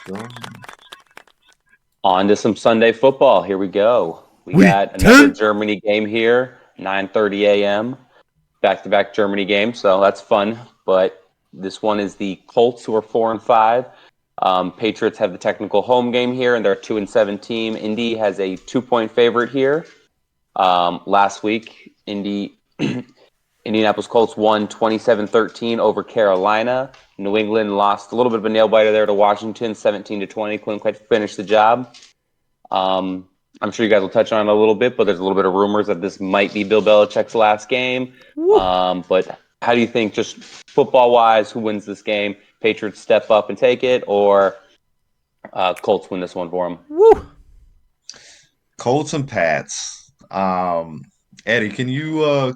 Go. On to some Sunday football. Here we go. We Week got another 10. Germany game here, 9:30 a.m. Back-to-back Germany game, so that's fun. But this one is the Colts, who are 4-5. Patriots have the technical home game here, and they're a 2-7 team. Indy has a 2-point favorite here. Last week, Indianapolis Colts won 27-13 over Carolina. New England lost a little bit of a nail biter there to Washington, 17-20. Couldn't quite finish the job. Um, I'm sure you guys will touch on it a little bit, but there's a little bit of rumors that this might be Bill Belichick's last game. Woo. But how do you think, just football-wise, who wins this game? Patriots step up and take it, or Colts win this one for them? Woo. Colts and Pats. Eddie, can you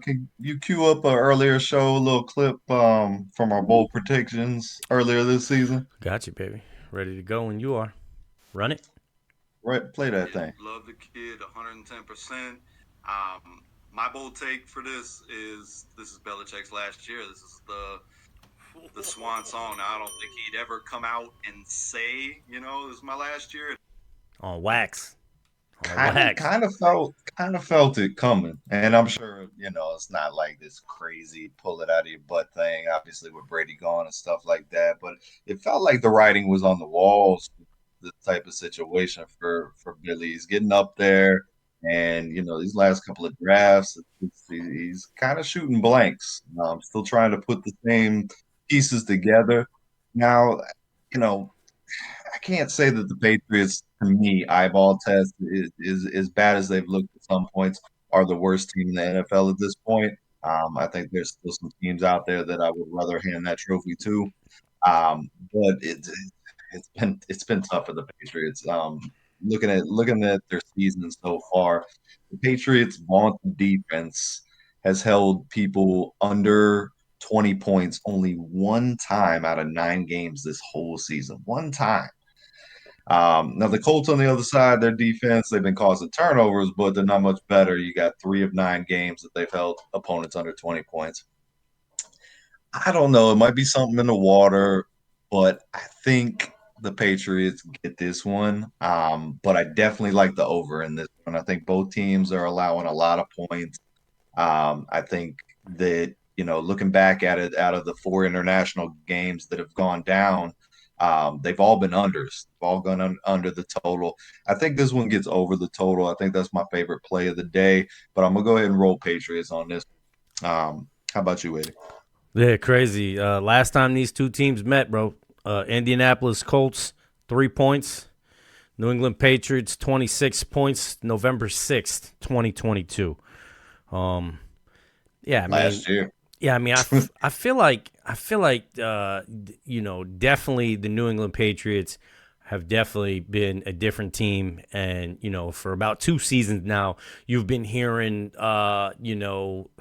cue up an earlier show, a little clip from our bowl predictions earlier this season? Got you, baby. Ready to go when you are. Run it. Right, play that Yeah, thing. love the kid 110%. My bold take for this is Belichick's last year. This is the swan song. Now, I don't think he'd ever come out and say, this is my last year. On wax. On Kind of, wax. kind of felt it coming, and I'm sure it's not like this crazy pull it out of your butt thing. Obviously, with Brady gone and stuff like that, but it felt like the writing was on the walls. This type of situation for Billy, he's getting up there, and these last couple of drafts, he's kind of shooting blanks. Still trying to put the same pieces together. Now, you know, I can't say that the Patriots, to me, eyeball test is as bad as they've looked at some points, are the worst team in the NFL at this point. I think there's still some teams out there that I would rather hand that trophy to. But it's been tough for the Patriots. Looking at their season so far, the Patriots' vaunted defense has held people under 20 points only one time out of 9 games this whole season. One time. Now the Colts on the other side, their defense, they've been causing turnovers, but they're not much better. You got 3 of 9 games that they've held opponents under 20 points. I don't know. It might be something in the water, but I think the Patriots get this one. But I definitely like the over in this one. I think both teams are allowing a lot of points. I think that, looking back at it, out of the 4 international games that have gone down, they've all been unders. They've all gone under the total. I think this one gets over the total. I think that's my favorite play of the day. But I'm gonna go ahead and roll Patriots on this. How about you, Eddie? Yeah, crazy. Last time these two teams met, bro, Indianapolis Colts, 3 points. New England Patriots, 26 points, November 6th, 2022. Um, yeah, I mean, Last year. yeah, I mean, I feel like, definitely the New England Patriots have definitely been a different team. And, for about 2 seasons now, you've been hearing,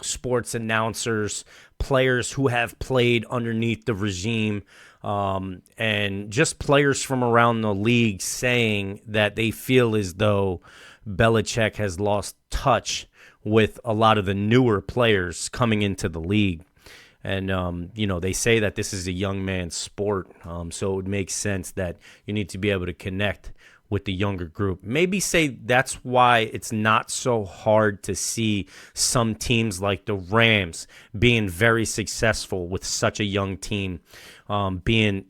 sports announcers, players who have played underneath the regime, and just players from around the league saying that they feel as though Belichick has lost touch with a lot of the newer players coming into the league. And, they say that this is a young man's sport. So it would make sense that you need to be able to connect with the younger group. Maybe say that's why it's not so hard to see some teams like the Rams being very successful with such a young team, being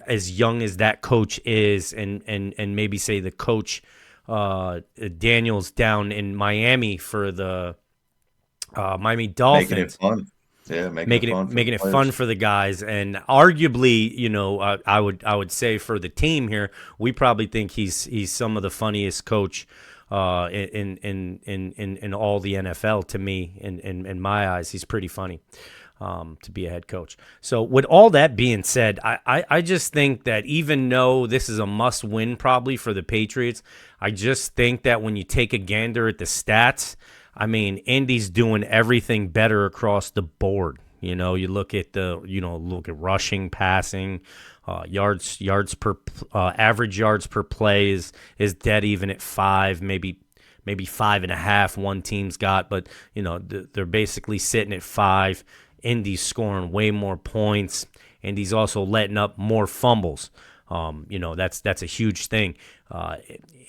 as young as that coach is, and maybe say the coach Daniels down in Miami for the Miami Making it Dolphins, fun. Yeah, making it fun for the making it fun players. for the guys, and arguably, I would say for the team here, we probably think he's some of the funniest coach in all the NFL. To me, in my eyes, he's pretty funny. To be a head coach. So with all that being said, I just think that even though this is a must win probably for the Patriots, I just think that when you take a gander at the stats, I mean, Indy's doing everything better across the board. You look at rushing, passing, yards per average yards per play is dead even at 5, maybe 5.5. One team's got, but they're basically sitting at 5. Indy's scoring way more points, and he's also letting up more fumbles. That's a huge thing.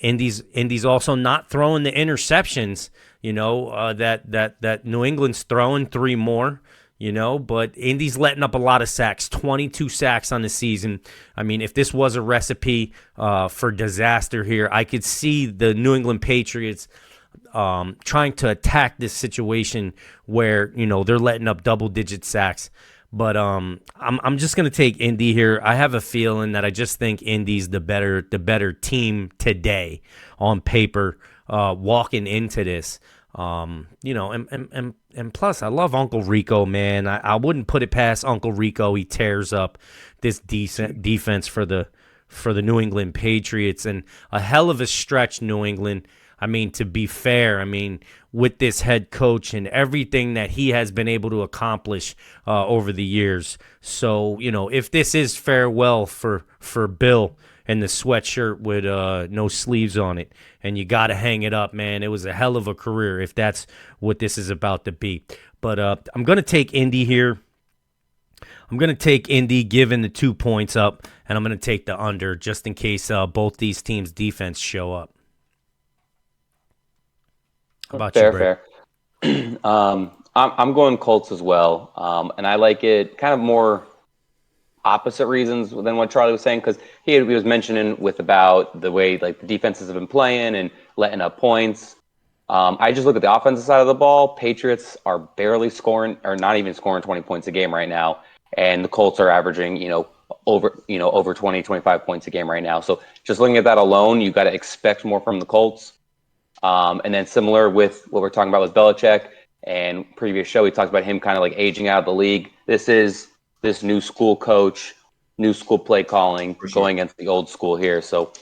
Indy's also not throwing the interceptions. That New England's throwing 3 more. But Indy's letting up a lot of sacks, 22 sacks on the season. I mean, if this was a recipe for disaster here, I could see the New England Patriots trying to attack this situation where, they're letting up double-digit sacks. But I'm just going to take Indy here. I have a feeling that I just think Indy's the better team today on paper walking into this. And plus, I love Uncle Rico, man. I wouldn't put it past Uncle Rico. He tears up this decent defense for the New England Patriots, and a hell of a stretch, New England. I mean, to be fair, with this head coach and everything that he has been able to accomplish over the years. So, if this is farewell for Bill and the sweatshirt with no sleeves on it, and you got to hang it up, man. It was a hell of a career if that's what this is about to be. But I'm going to take Indy here. I'm going to take Indy giving the 2 points up, and I'm going to take the under just in case both these teams' defense show up. How about you, Brad? Fair. I'm going Colts as well, and I like it kind of more opposite reasons than what Charlie was saying, because he was mentioning about the way the defenses have been playing and letting up points. I just look at the offensive side of the ball. Patriots are barely scoring, or not even scoring 20 points a game right now, and the Colts are averaging over 20, 25 points a game right now. So just looking at that alone, you got to expect more from the Colts. And then similar with what we're talking about with Belichick, and previous show, we talked about him kind of aging out of the league. This is this new school coach, new school play calling, going against the old school here. So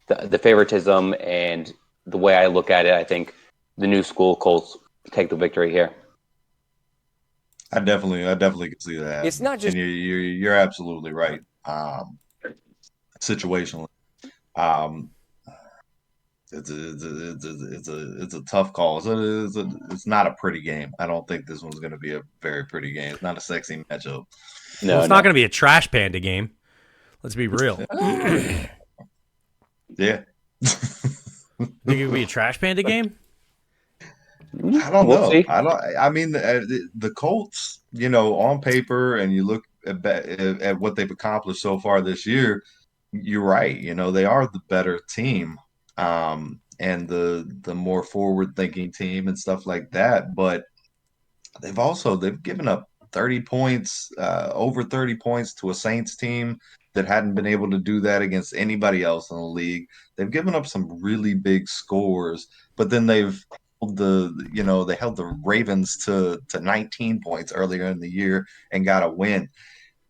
the favoritism and the way I look at it, I think the new school Colts take the victory here. I definitely can see that. It's not just, and you're absolutely right. Situationally, it's a tough call. It's not a pretty game. I don't think this one's going to be a very pretty game. It's not a sexy matchup. No, it's not going to be a trash panda game. Let's be real. Yeah. Think it would be a trash panda game? I don't know. See. The Colts, on paper, and you look at what they've accomplished so far this year, you're right. They are the better team, and the more forward-thinking team and stuff like that. But they've given up 30 points, over 30 points to a Saints team that hadn't been able to do that against anybody else in the league. They've given up some really big scores, but then they held the Ravens to 19 points earlier in the year and got a win.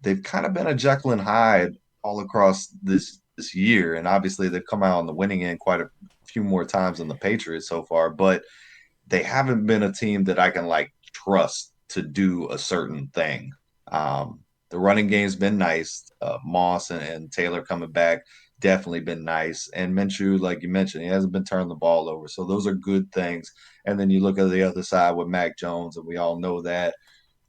They've kind of been a Jekyll and Hyde all across this year, and obviously they've come out on the winning end quite a few more times than the Patriots so far, but they haven't been a team that I can trust to do a certain thing. The running game's been nice. Moss and Taylor coming back, definitely been nice. And Minshew, like you mentioned, he hasn't been turning the ball over. So those are good things. And then you look at the other side with Mac Jones, and we all know that,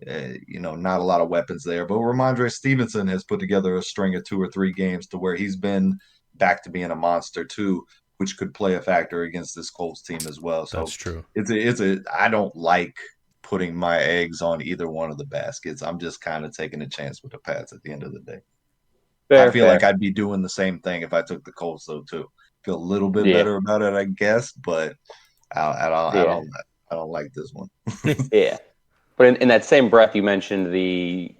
not a lot of weapons there. But Ramondre Stevenson has put together a string of 2 or 3 games to where he's been back to being a monster too, which could play a factor against this Colts team as well. So that's true. I don't like putting my eggs on either one of the baskets. I'm just kind of taking a chance with the Pats at the end of the day. I feel like I'd be doing the same thing if I took the Colts though too. Feel a little bit better about it, I guess, but I don't like this one. Yeah. But in that same breath, you mentioned the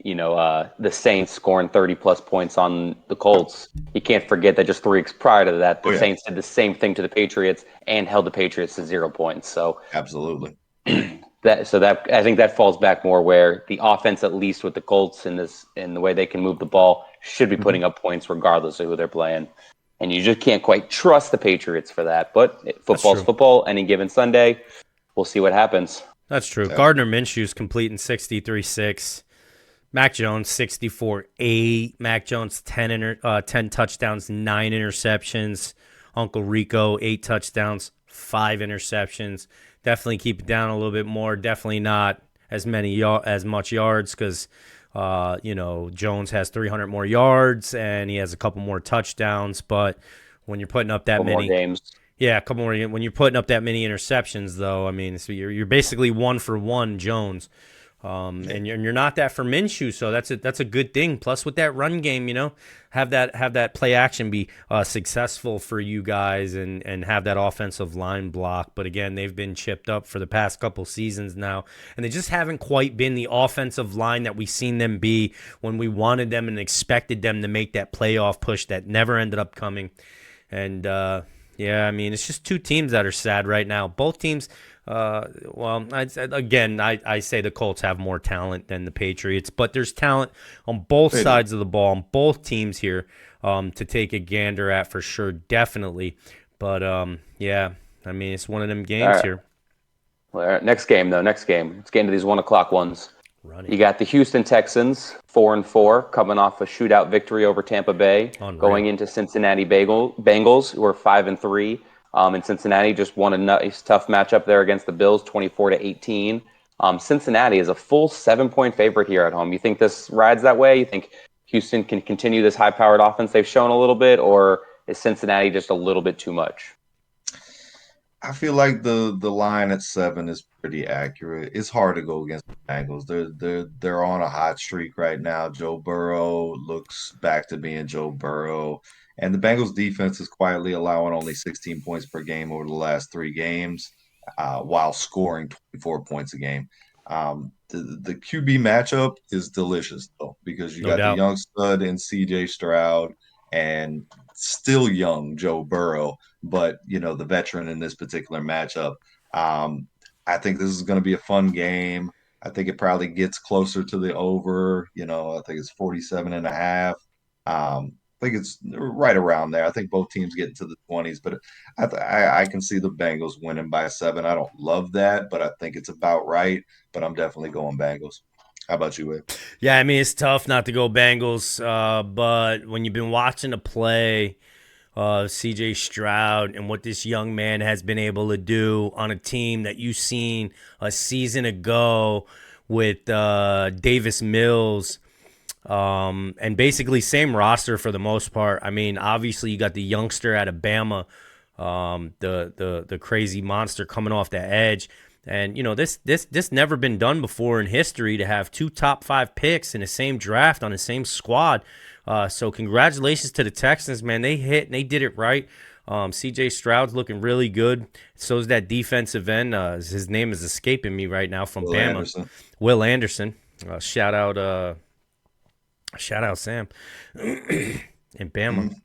Saints scoring 30-plus points on the Colts. You can't forget that just 3 weeks prior to that, the Saints did the same thing to the Patriots and held the Patriots to 0 points. So absolutely. I think that falls back more where the offense, at least with the Colts in the way they can move the ball, should be putting up points regardless of who they're playing. And you just can't quite trust the Patriots for that. But football's football. Any given Sunday, we'll see what happens. That's true. Yeah. Gardner Minshew's completing 63.6. Mac Jones 64.8. Mac Jones 10 touchdowns, 9 interceptions. Uncle Rico 8 touchdowns, 5 interceptions. Definitely keep it down a little bit more. Definitely not as much yards because Jones has 300 more yards and he has a couple more touchdowns. But when you're putting up that Couple more many games. Yeah, a couple more. When you're putting up that many interceptions, though, I mean, so you're basically 1-for-1 Jones, and you're not that for Minshew, so that's a good thing. Plus, with that run game, have that play action be successful for you guys, and have that offensive line block. But again, they've been chipped up for the past couple seasons now, and they just haven't quite been the offensive line that we've seen them be when we wanted them and expected them to make that playoff push that never ended up coming, and. Yeah, I mean, it's just two teams that are sad right now. Both teams, I say the Colts have more talent than the Patriots, but there's talent on both sides of the ball, on both teams here to take a gander at for sure, definitely. But, yeah, I mean, it's one of them games here. All right, next game. Let's get into these 1 o'clock ones. You got the Houston Texans, 4-4, coming off a shootout victory over Tampa Bay, going into Cincinnati Bengals, who are 5-3. And Cincinnati just won a nice, tough matchup there against the Bills, 24-18. Cincinnati is a full 7-point favorite here at home. You think this rides that way? You think Houston can continue this high-powered offense they've shown a little bit, or is Cincinnati just a little bit too much? I feel like the line at 7 is pretty accurate. It's hard to go against the Bengals. They're on a hot streak right now. Joe Burrow looks back to being Joe Burrow, and the Bengals defense is quietly allowing only 16 points per game over the last 3 games, while scoring 24 points a game. The QB matchup is delicious though, because you got the young stud in CJ Stroud and still young Joe Burrow, but the veteran in this particular matchup. I think this is going to be a fun game. I think it probably gets closer to the over. I think it's 47.5. I think it's right around there. I think both teams get into the 20s, but I can see the Bengals winning by 7. I don't love that, but I think it's about right. But I'm definitely going Bengals. How about you, Wade? Yeah, I mean, it's tough not to go Bengals, but when you've been watching the play, CJ Stroud and what this young man has been able to do on a team that you've seen a season ago with Davis Mills, and basically same roster for the most part. I mean, obviously you got the youngster out of Bama, the crazy monster coming off the edge. And, this never been done before in history, to have 2 top 5 picks in the same draft on the same squad. So congratulations to the Texans, man. They hit and they did it right. CJ Stroud's looking really good. So is that defensive end. His name is escaping me right now, from Bama. Will Anderson. Shout out Sam and Bama.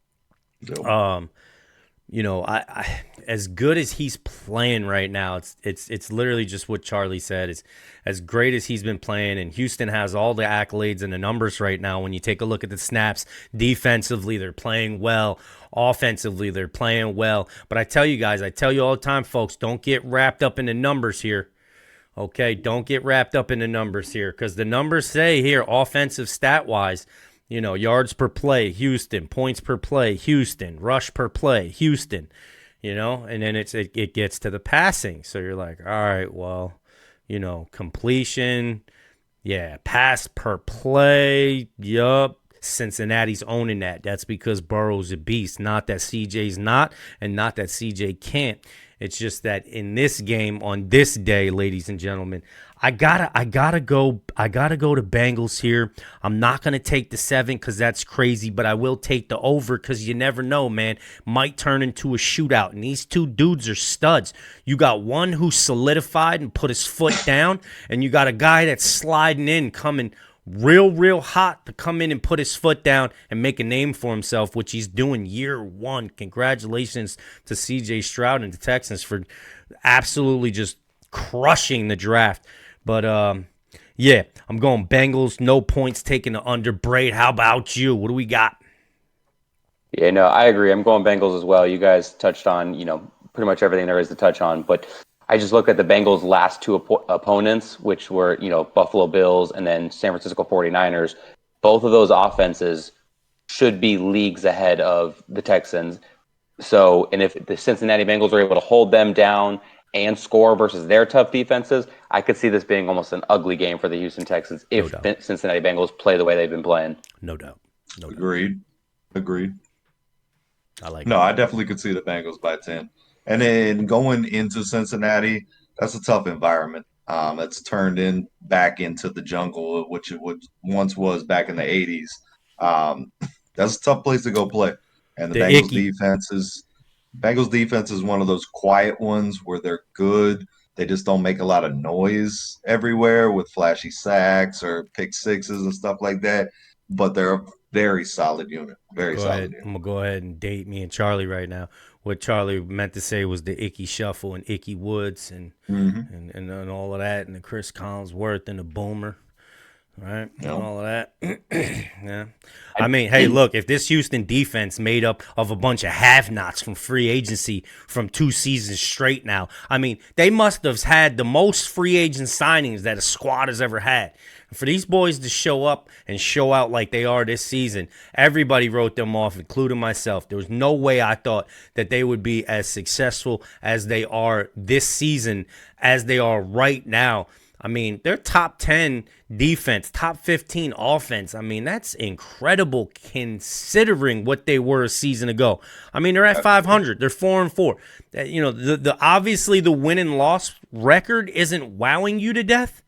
I as good as he's playing right now, it's literally just what Charlie said. It's as great as he's been playing, and Houston has all the accolades and the numbers right now. When you take a look at the snaps, defensively, they're playing well. Offensively, they're playing well. But I tell you guys, I tell you all the time, folks, don't get wrapped up in the numbers here. Okay, don't get wrapped up in the numbers here, because the numbers say here, offensive stat-wise, yards per play, Houston. Points per play, Houston. Rush per play, Houston. And then it gets to the passing. So you're like, all right, well, completion, yeah, pass per play, yup. Cincinnati's owning that. That's because Burrow's a beast. Not that CJ's not, and not that CJ can't. It's just that in this game, on this day, ladies and gentlemen, I gotta go to Bengals here. I'm not gonna take the 7 because that's crazy, but I will take the over because you never know, man. Might turn into a shootout, and these two dudes are studs. You got one who's solidified and put his foot down, and you got a guy that's sliding in, coming real hot to come in and put his foot down and make a name for himself, which he's doing year 1. Congratulations to CJ Stroud and the Texans for absolutely just crushing the draft. But yeah, I'm going Bengals. No points taken to under. Braid, how about you? What do we got? Yeah, no, I agree. I'm going Bengals as well. You guys touched on, pretty much everything there is to touch on, but I just look at the Bengals' last 2 opponents, which were, Buffalo Bills and then San Francisco 49ers. Both of those offenses should be leagues ahead of the Texans. So, and if the Cincinnati Bengals are able to hold them down and score versus their tough defenses, I could see this being almost an ugly game for the Houston Texans if Cincinnati Bengals play the way they've been playing. No doubt. Agreed. I like No, it. I definitely could see the Bengals by 10. And then going into Cincinnati, that's a tough environment. It's turned back into the jungle, which it once was back in the 80s. That's a tough place to go play. And the Bengals defense is one of those quiet ones where they're good. They just don't make a lot of noise everywhere with flashy sacks or pick sixes and stuff like that. But they're a very solid unit. Very solid unit. I'm going to go ahead and date me and Charlie right now. What Charlie meant to say was the Icky Shuffle and Icky Woods and all of that, and the Chris Collinsworth and the Boomer. Right, and all of that. Yeah, I mean, hey, look, if this Houston defense made up of a bunch of have-nots from free agency from 2 seasons straight now, I mean, they must have had the most free agent signings that a squad has ever had. For these boys to show up and show out like they are this season, everybody wrote them off, including myself. There was no way I thought that they would be as successful as they are this season, as they are right now. I mean, they're top 10 defense, top 15 offense. I mean, that's incredible considering what they were a season ago. I mean, they're at 500. They're 4-4. You know, the obviously the win and loss record isn't wowing you to death.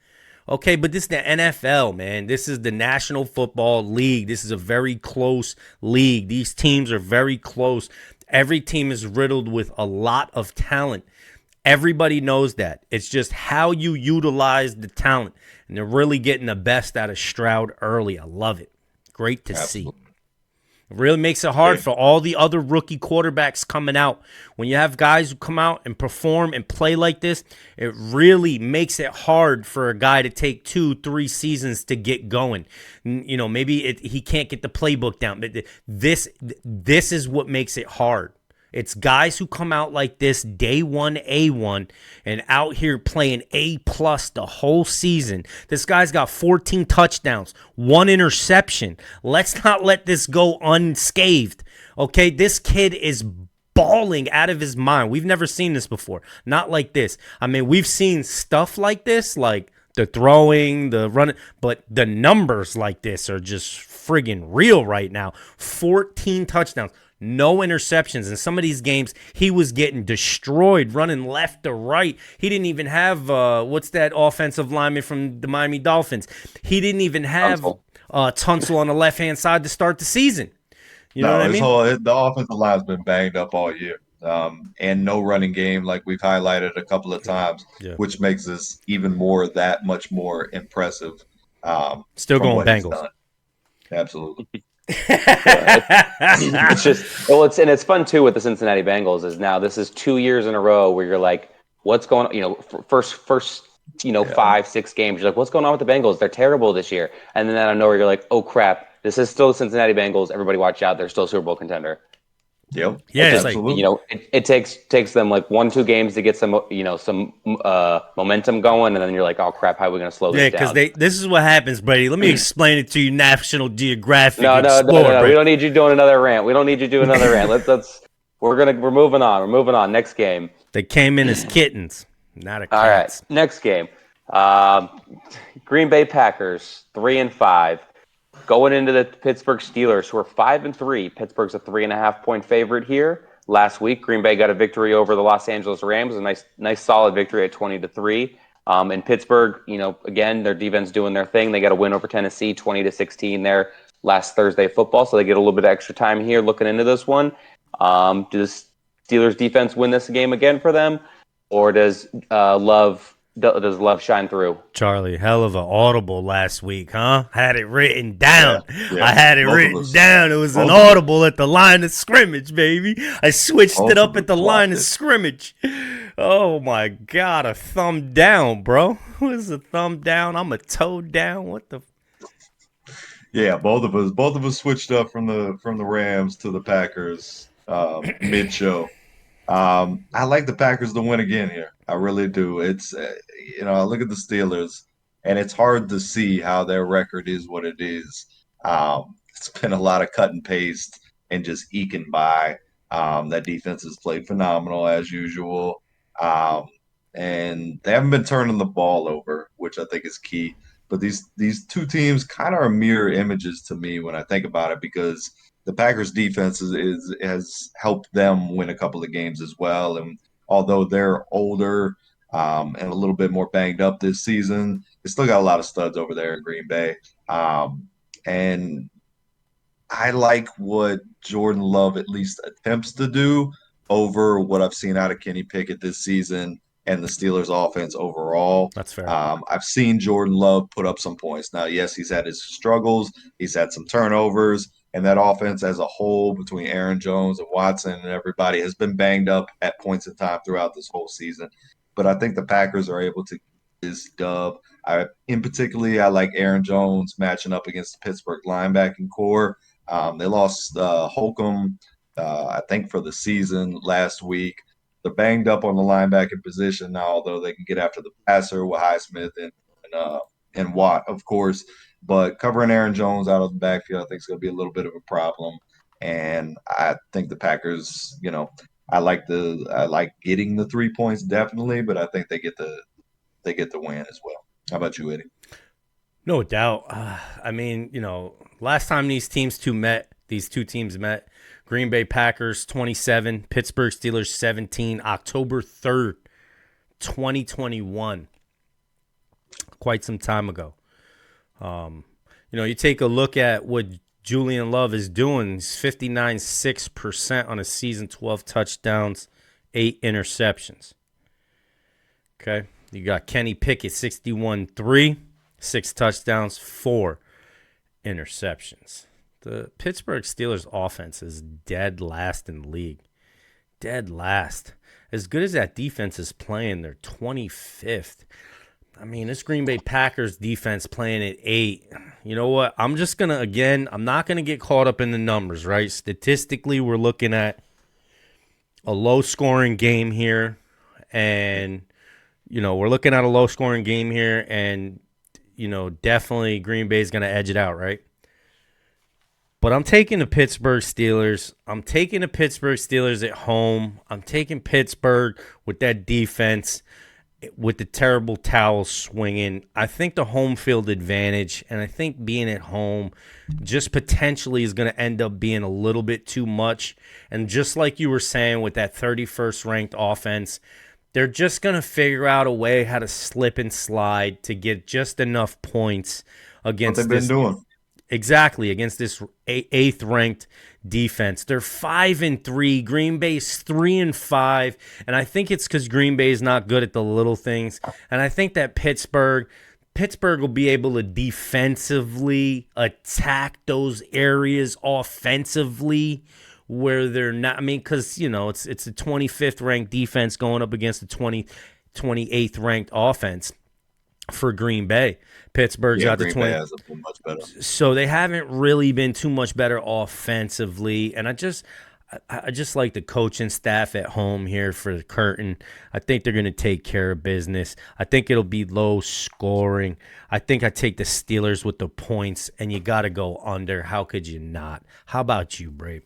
Okay, but this is the NFL, man. This is the National Football League. This is a very close league. These teams are very close. Every team is riddled with a lot of talent. Everybody knows that. It's just how you utilize the talent. And they're really getting the best out of Stroud early. I love it. Great to see. It really makes it hard for all the other rookie quarterbacks coming out. When you have guys who come out and perform and play like this, it really makes it hard for a guy to take 2-3 seasons to get going. You know, maybe he can't get the playbook down. But this is what makes it hard. It's guys who come out like this day one, A1, and out here playing A+ the whole season. This guy's got 14 touchdowns, 1 interception. Let's not let this go unscathed. Okay, this kid is balling out of his mind. We've never seen this before. Not like this. I mean, we've seen stuff like this, like the throwing, the running, but the numbers like this are just friggin' real right now. 14 touchdowns. No interceptions. In some of these games, he was getting destroyed, running left to right. He didn't even have, what's that offensive lineman from the Miami Dolphins? He didn't even have Tunsil on the left-hand side to start the season. You know what I mean? The offensive line's been banged up all year. And no running game like we've highlighted a couple of times, which makes this even that much more impressive. Still going Bengals. Absolutely. It's just it's fun too with the Cincinnati Bengals is now this is 2 years in a row where you're like, what's going on? You know, first 5-6 games, you're like, what's going on with the Bengals? They're terrible this year. And then out of nowhere, you're like, oh crap, this is still the Cincinnati Bengals. Everybody watch out, they're still a Super Bowl contender. Yep. Yeah, it's like, you know, it takes them like 1-2 games to get some momentum going, and then you're like, oh crap, how are we going to slow this down? Yeah, because this is what happens, Brady. Let me explain it to you, National Geographic. No. We don't need you doing another rant. We're moving on. We're moving on. Next game. They came in as kittens, not a cats. All right, next game. Green Bay Packers 3-5. Going into the Pittsburgh Steelers, who are 5-3. Pittsburgh's a 3.5-point favorite here. Last week, Green Bay got a victory over the Los Angeles Rams, a nice solid victory at 20-3. In Pittsburgh, you know, again, their defense doing their thing. They got a win over Tennessee, 20-16 there last Thursday football, so they get a little bit of extra time here looking into this one. Do the Steelers defense win this game again for them, or does Love shine through? Charlie, hell of an audible last week, huh? Had it written down. Yeah. I had it written down. It was an audible at the line of scrimmage, baby. I switched it up at the line of scrimmage. Oh, my God. A thumb down, bro. What is a thumb down? I'm a toe down. What the? Yeah, both of us switched up from the Rams to the Packers mid-show. I like the Packers to win again here. I really do. It's I look at the Steelers, and it's hard to see how their record is what it is. It's been a lot of cut and paste and just eking by. That defense has played phenomenal as usual. and they haven't been turning the ball over, which I think is key. But these two teams kind of are mirror images to me when I think about it, because the Packers defense has helped them win a couple of games as well. And although they're older and a little bit more banged up this season, they still got a lot of studs over there in Green Bay. And I like what Jordan Love at least attempts to do over what I've seen out of Kenny Pickett this season and the Steelers offense overall. That's fair. I've seen Jordan Love put up some points. Now, yes, he's had his struggles, he's had some turnovers, and that offense as a whole, between Aaron Jones and Watson and everybody, has been banged up at points in time throughout this whole season. But I think the Packers are able to get this dub. I like Aaron Jones matching up against the Pittsburgh linebacking core. They lost Holcomb, I think, for the season last week. They're banged up on the linebacking position now, although they can get after the passer with Highsmith and Watt, of course. But covering Aaron Jones out of the backfield, I think, is going to be a little bit of a problem. And I think the Packers, I like getting the 3 points definitely, but I think they get the win as well. How about you, Eddie? No doubt. I mean, last time these two teams met, Green Bay Packers 27, Pittsburgh Steelers 17, October 3rd, 2021. Quite some time ago. You take a look at what Julian Love is doing. He's 59.6% on a season, 12 touchdowns, 8 interceptions. Okay. You got Kenny Pickett, 61.3, 6 touchdowns, 4 interceptions. The Pittsburgh Steelers offense is dead last in the league. Dead last. As good as that defense is playing, they're 25th. I mean, this Green Bay Packers defense playing at 8. You know what? I'm not going to get caught up in the numbers, right? Statistically, we're looking at a low-scoring game here, and definitely Green Bay is going to edge it out, right? But I'm taking the Pittsburgh Steelers. I'm taking the Pittsburgh Steelers at home. I'm taking Pittsburgh with that defense, with the terrible towel swinging. I think the home field advantage, and I think being at home just potentially is going to end up being a little bit too much. And just like you were saying with that 31st ranked offense, they're just going to figure out a way how to slip and slide to get just enough points against what they've been doing. Exactly, against this 8th ranked defense. They're 5-3. Green Bay's 3-5, and I think it's because Green Bay is not good at the little things. And I think that Pittsburgh will be able to defensively attack those areas offensively where they're not. I mean, because it's a 25th ranked defense going up against a 28th ranked offense for Green Bay. Pittsburgh's got the 20. Bay has been much better. So they haven't really been too much better offensively, and I just like the coaching staff at home here for the curtain. I think they're going to take care of business. I think it'll be low scoring. I think I take the Steelers with the points, and you got to go under. How could you not? How about you, Brave?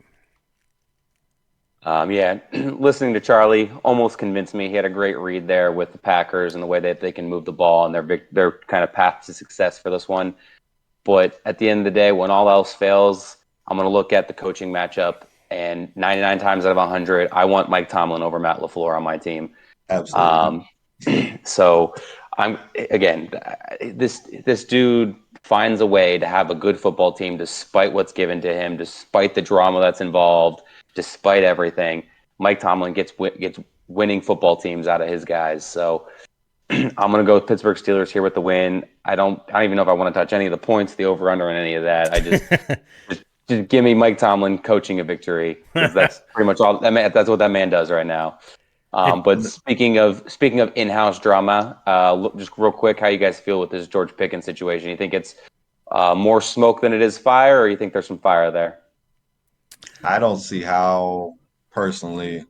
Listening to Charlie almost convinced me. He had a great read there with the Packers and the way that they can move the ball and their kind of path to success for this one. But at the end of the day, when all else fails, I'm going to look at the coaching matchup, and 99 times out of 100, I want Mike Tomlin over Matt LaFleur on my team. Absolutely. So this dude finds a way to have a good football team despite what's given to him, despite the drama that's involved. Despite everything, Mike Tomlin gets winning football teams out of his guys. So I'm going to go with Pittsburgh Steelers here with the win. I don't even know if I want to touch any of the points, the over under, and any of that. I just give me Mike Tomlin coaching a victory, because that's pretty much all. That's what that man does right now. But speaking of in-house drama, just real quick, how you guys feel with this George Pickens situation? You think it's more smoke than it is fire, or you think there's some fire there? I don't see how, personally,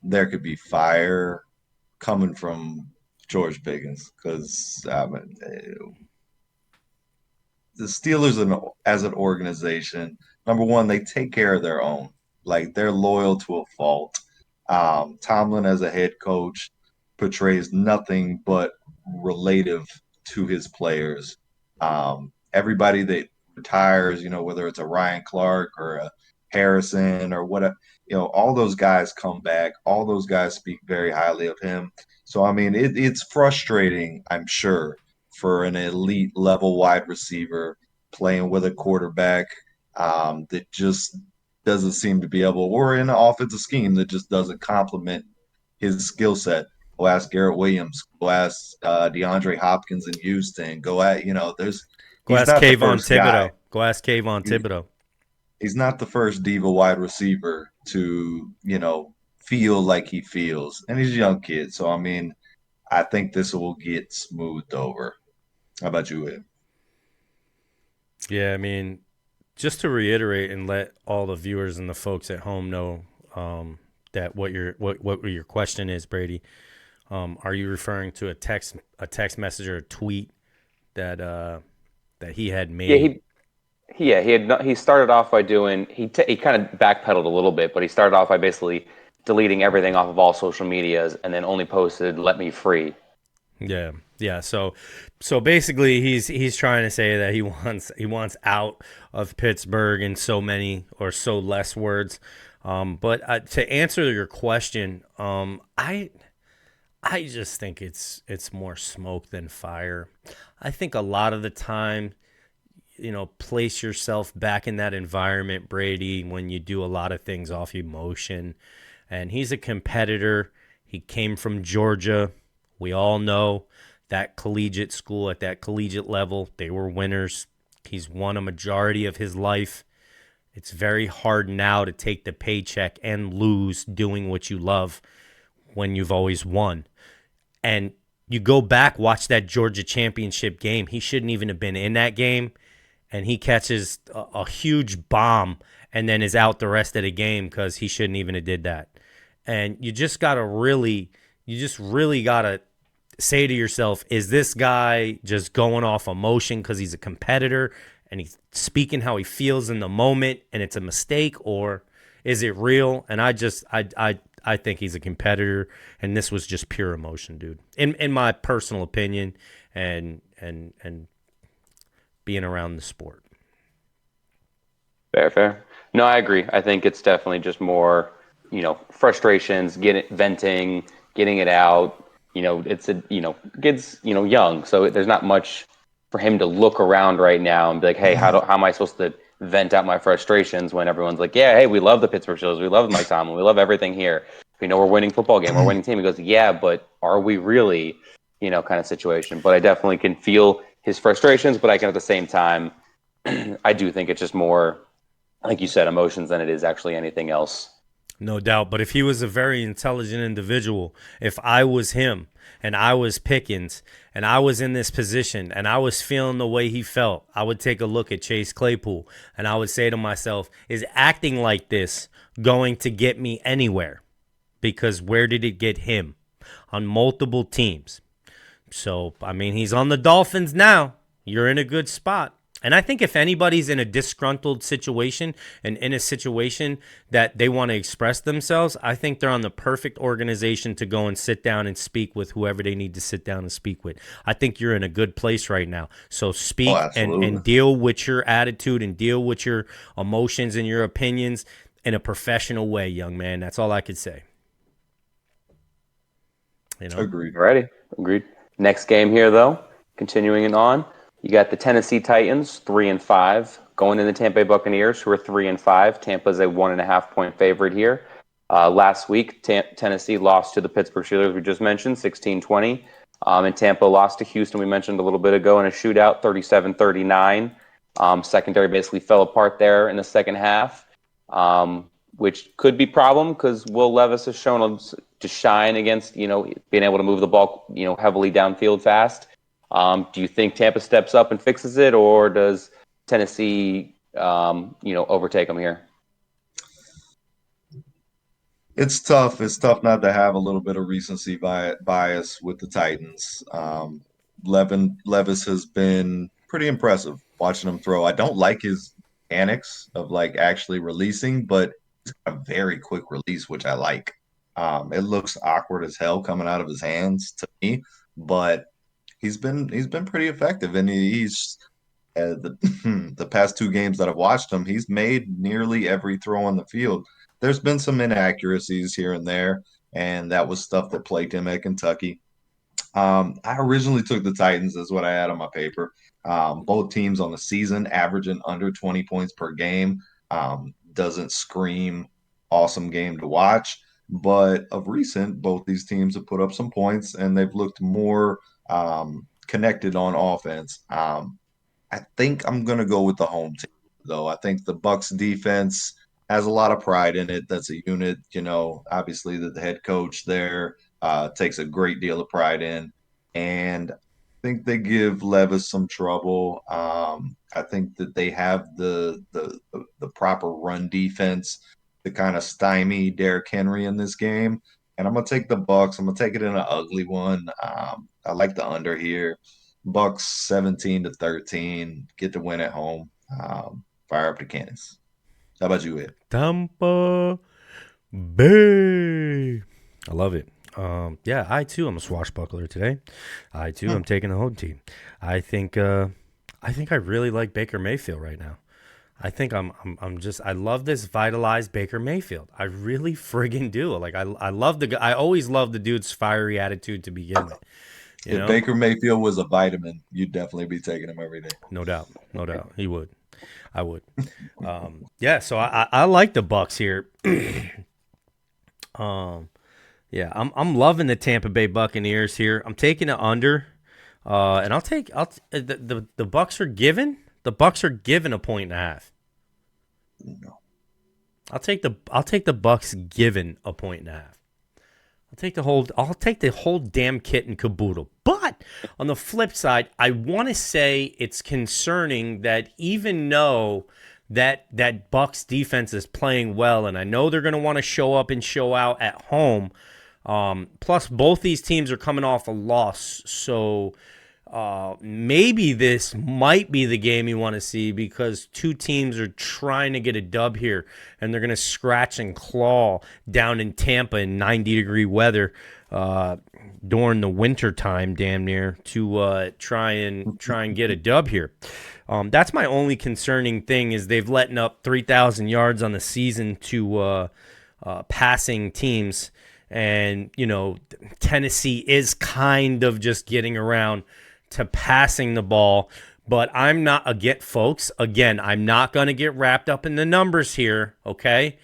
there could be fire coming from George Pickens, because the Steelers, as an organization, number one, they take care of their own. Like, they're loyal to a fault. Tomlin as a head coach portrays nothing but relative to his players. Everybody that retires, whether it's a Ryan Clark or a Harrison or whatever, all those guys come back. All those guys speak very highly of him. So, I mean, it's frustrating, I'm sure, for an elite level wide receiver playing with a quarterback that just doesn't seem to be able, or in an offensive scheme that just doesn't complement his skill set. Go ask Garrett Williams. Go ask DeAndre Hopkins in Houston. There's Go he's ask not the Kayvon first guy. Thibodeau. Go ask Kayvon He- Thibodeau. He's not the first diva wide receiver to, feel like he feels. And he's a young kid. So, I mean, I think this will get smoothed over. How about you, Ed? Yeah, I mean, just to reiterate and let all the viewers and the folks at home know that what your question is, Brady. Are you referring to a text message or a tweet that he had Yeah, made? he started off by doing he kind of backpedaled a little bit, but he started off by basically deleting everything off of all social medias and then only posted "Let me free." Yeah, yeah. So basically, he's trying to say that he wants out of Pittsburgh in so many or so less words. But to answer your question, I just think it's more smoke than fire. I think a lot of the time, place yourself back in that environment, Brady, when you do a lot of things off emotion. And he's a competitor. He came from Georgia. We all know that collegiate school at that collegiate level, they were winners. He's won a majority of his life. It's very hard now to take the paycheck and lose doing what you love when you've always won. And you go back, watch that Georgia championship game. He shouldn't even have been in that game. And he catches a huge bomb and then is out the rest of the game because he shouldn't even have did that. And you just really got to say to yourself, is this guy just going off emotion because he's a competitor and he's speaking how he feels in the moment and it's a mistake, or is it real? And I think he's a competitor, and this was just pure emotion, dude. In my personal opinion, and being around the sport. Fair. No, I agree. I think it's definitely just more, frustrations, venting, getting it out. It's kid's, young, so there's not much for him to look around right now and be like, hey, how am I supposed to vent out my frustrations when everyone's like, yeah, hey, we love the Pittsburgh Steelers, we love Mike Tomlin, we love everything here. We're winning football game, we're winning team. He goes, yeah, but are we really? Kind of situation. But I definitely can feel his frustrations, but I can at the same time, I do think it's just more, like you said, emotions than it is actually anything else. No doubt. But if he was a very intelligent individual, if I was him and I was Pickens and I was in this position and I was feeling the way he felt, I would take a look at Chase Claypool and I would say to myself, is acting like this going to get me anywhere? Because where did it get him? On multiple teams. So, I mean, he's on the Dolphins now. You're in a good spot. And I think if anybody's in a disgruntled situation and in a situation that they want to express themselves, I think they're on the perfect organization to go and sit down and speak with whoever they need to sit down and speak with. I think you're in a good place right now. So speak and deal with your attitude and deal with your emotions and your opinions in a professional way, young man. That's all I could say. Agreed. Ready? Agreed. Next game here, though, continuing on. You got the Tennessee Titans, 3-5, going in the Tampa Bay Buccaneers, who are 3-5. Tampa's a 1.5-point favorite here. Last week, Tennessee lost to the Pittsburgh Steelers, we just mentioned, 16-20. And Tampa lost to Houston, we mentioned a little bit ago, in a shootout, 37-39. Secondary basically fell apart there in the second half, which could be a problem because Will Levis has shown to shine against, being able to move the ball, heavily downfield fast. Do you think Tampa steps up and fixes it, or does Tennessee, overtake them here? It's tough. It's tough not to have a little bit of recency bias with the Titans. Levis has been pretty impressive watching him throw. I don't like his mechanics of like actually releasing, but it's a very quick release, which I like. It looks awkward as hell coming out of his hands to me, but he's been pretty effective, and he's the past two games that I've watched him, he's made nearly every throw on the field. There's been some inaccuracies here and there, and that was stuff that plagued him at Kentucky. I originally took the Titans as what I had on my paper. Both teams on the season averaging under 20 points per game. Doesn't scream awesome game to watch, but of recent, both these teams have put up some points and they've looked more connected on offense. I think I'm gonna go with the home team, though. I think the Bucks defense has a lot of pride in it. That's a unit, obviously that the head coach there takes a great deal of pride in, and I think they give Levis some trouble. I think that they have the proper run defense to kind of stymie Derrick Henry in this game. And I'm gonna take the Bucks. I'm gonna take it in an ugly one. I like the under here. Bucks 17-13, get the win at home. Fire up the cannons. How about you, Ed? Tampa Bay. I love it. Yeah, I too am a swashbuckler today. I too am taking the home team. I think I really like Baker Mayfield right now. I think I love this vitalized Baker Mayfield. I really friggin' do. Like I love I always love the dude's fiery attitude to begin with. If Baker Mayfield was a vitamin, you'd definitely be taking him every day. No doubt. He would. I would. Yeah, so I like the Bucks here. Yeah, I'm loving the Tampa Bay Buccaneers here. I'm taking it under, and the Bucks are given. The Bucks are given a point and a half. No. I'll take the Bucks given a point and a half. I'll take the whole damn kit and caboodle. But on the flip side, I want to say it's concerning that even though that Bucks defense is playing well, and I know they're going to want to show up and show out at home. Plus, both these teams are coming off a loss, so maybe this might be the game you want to see because two teams are trying to get a dub here, and they're going to scratch and claw down in Tampa in 90-degree weather during the winter time, damn near, to try and get a dub here. That's my only concerning thing is they've letting up 3,000 yards on the season to passing teams. And, Tennessee is kind of just getting around to passing the ball. But I'm not, I'm not going to get wrapped up in the numbers here, okay?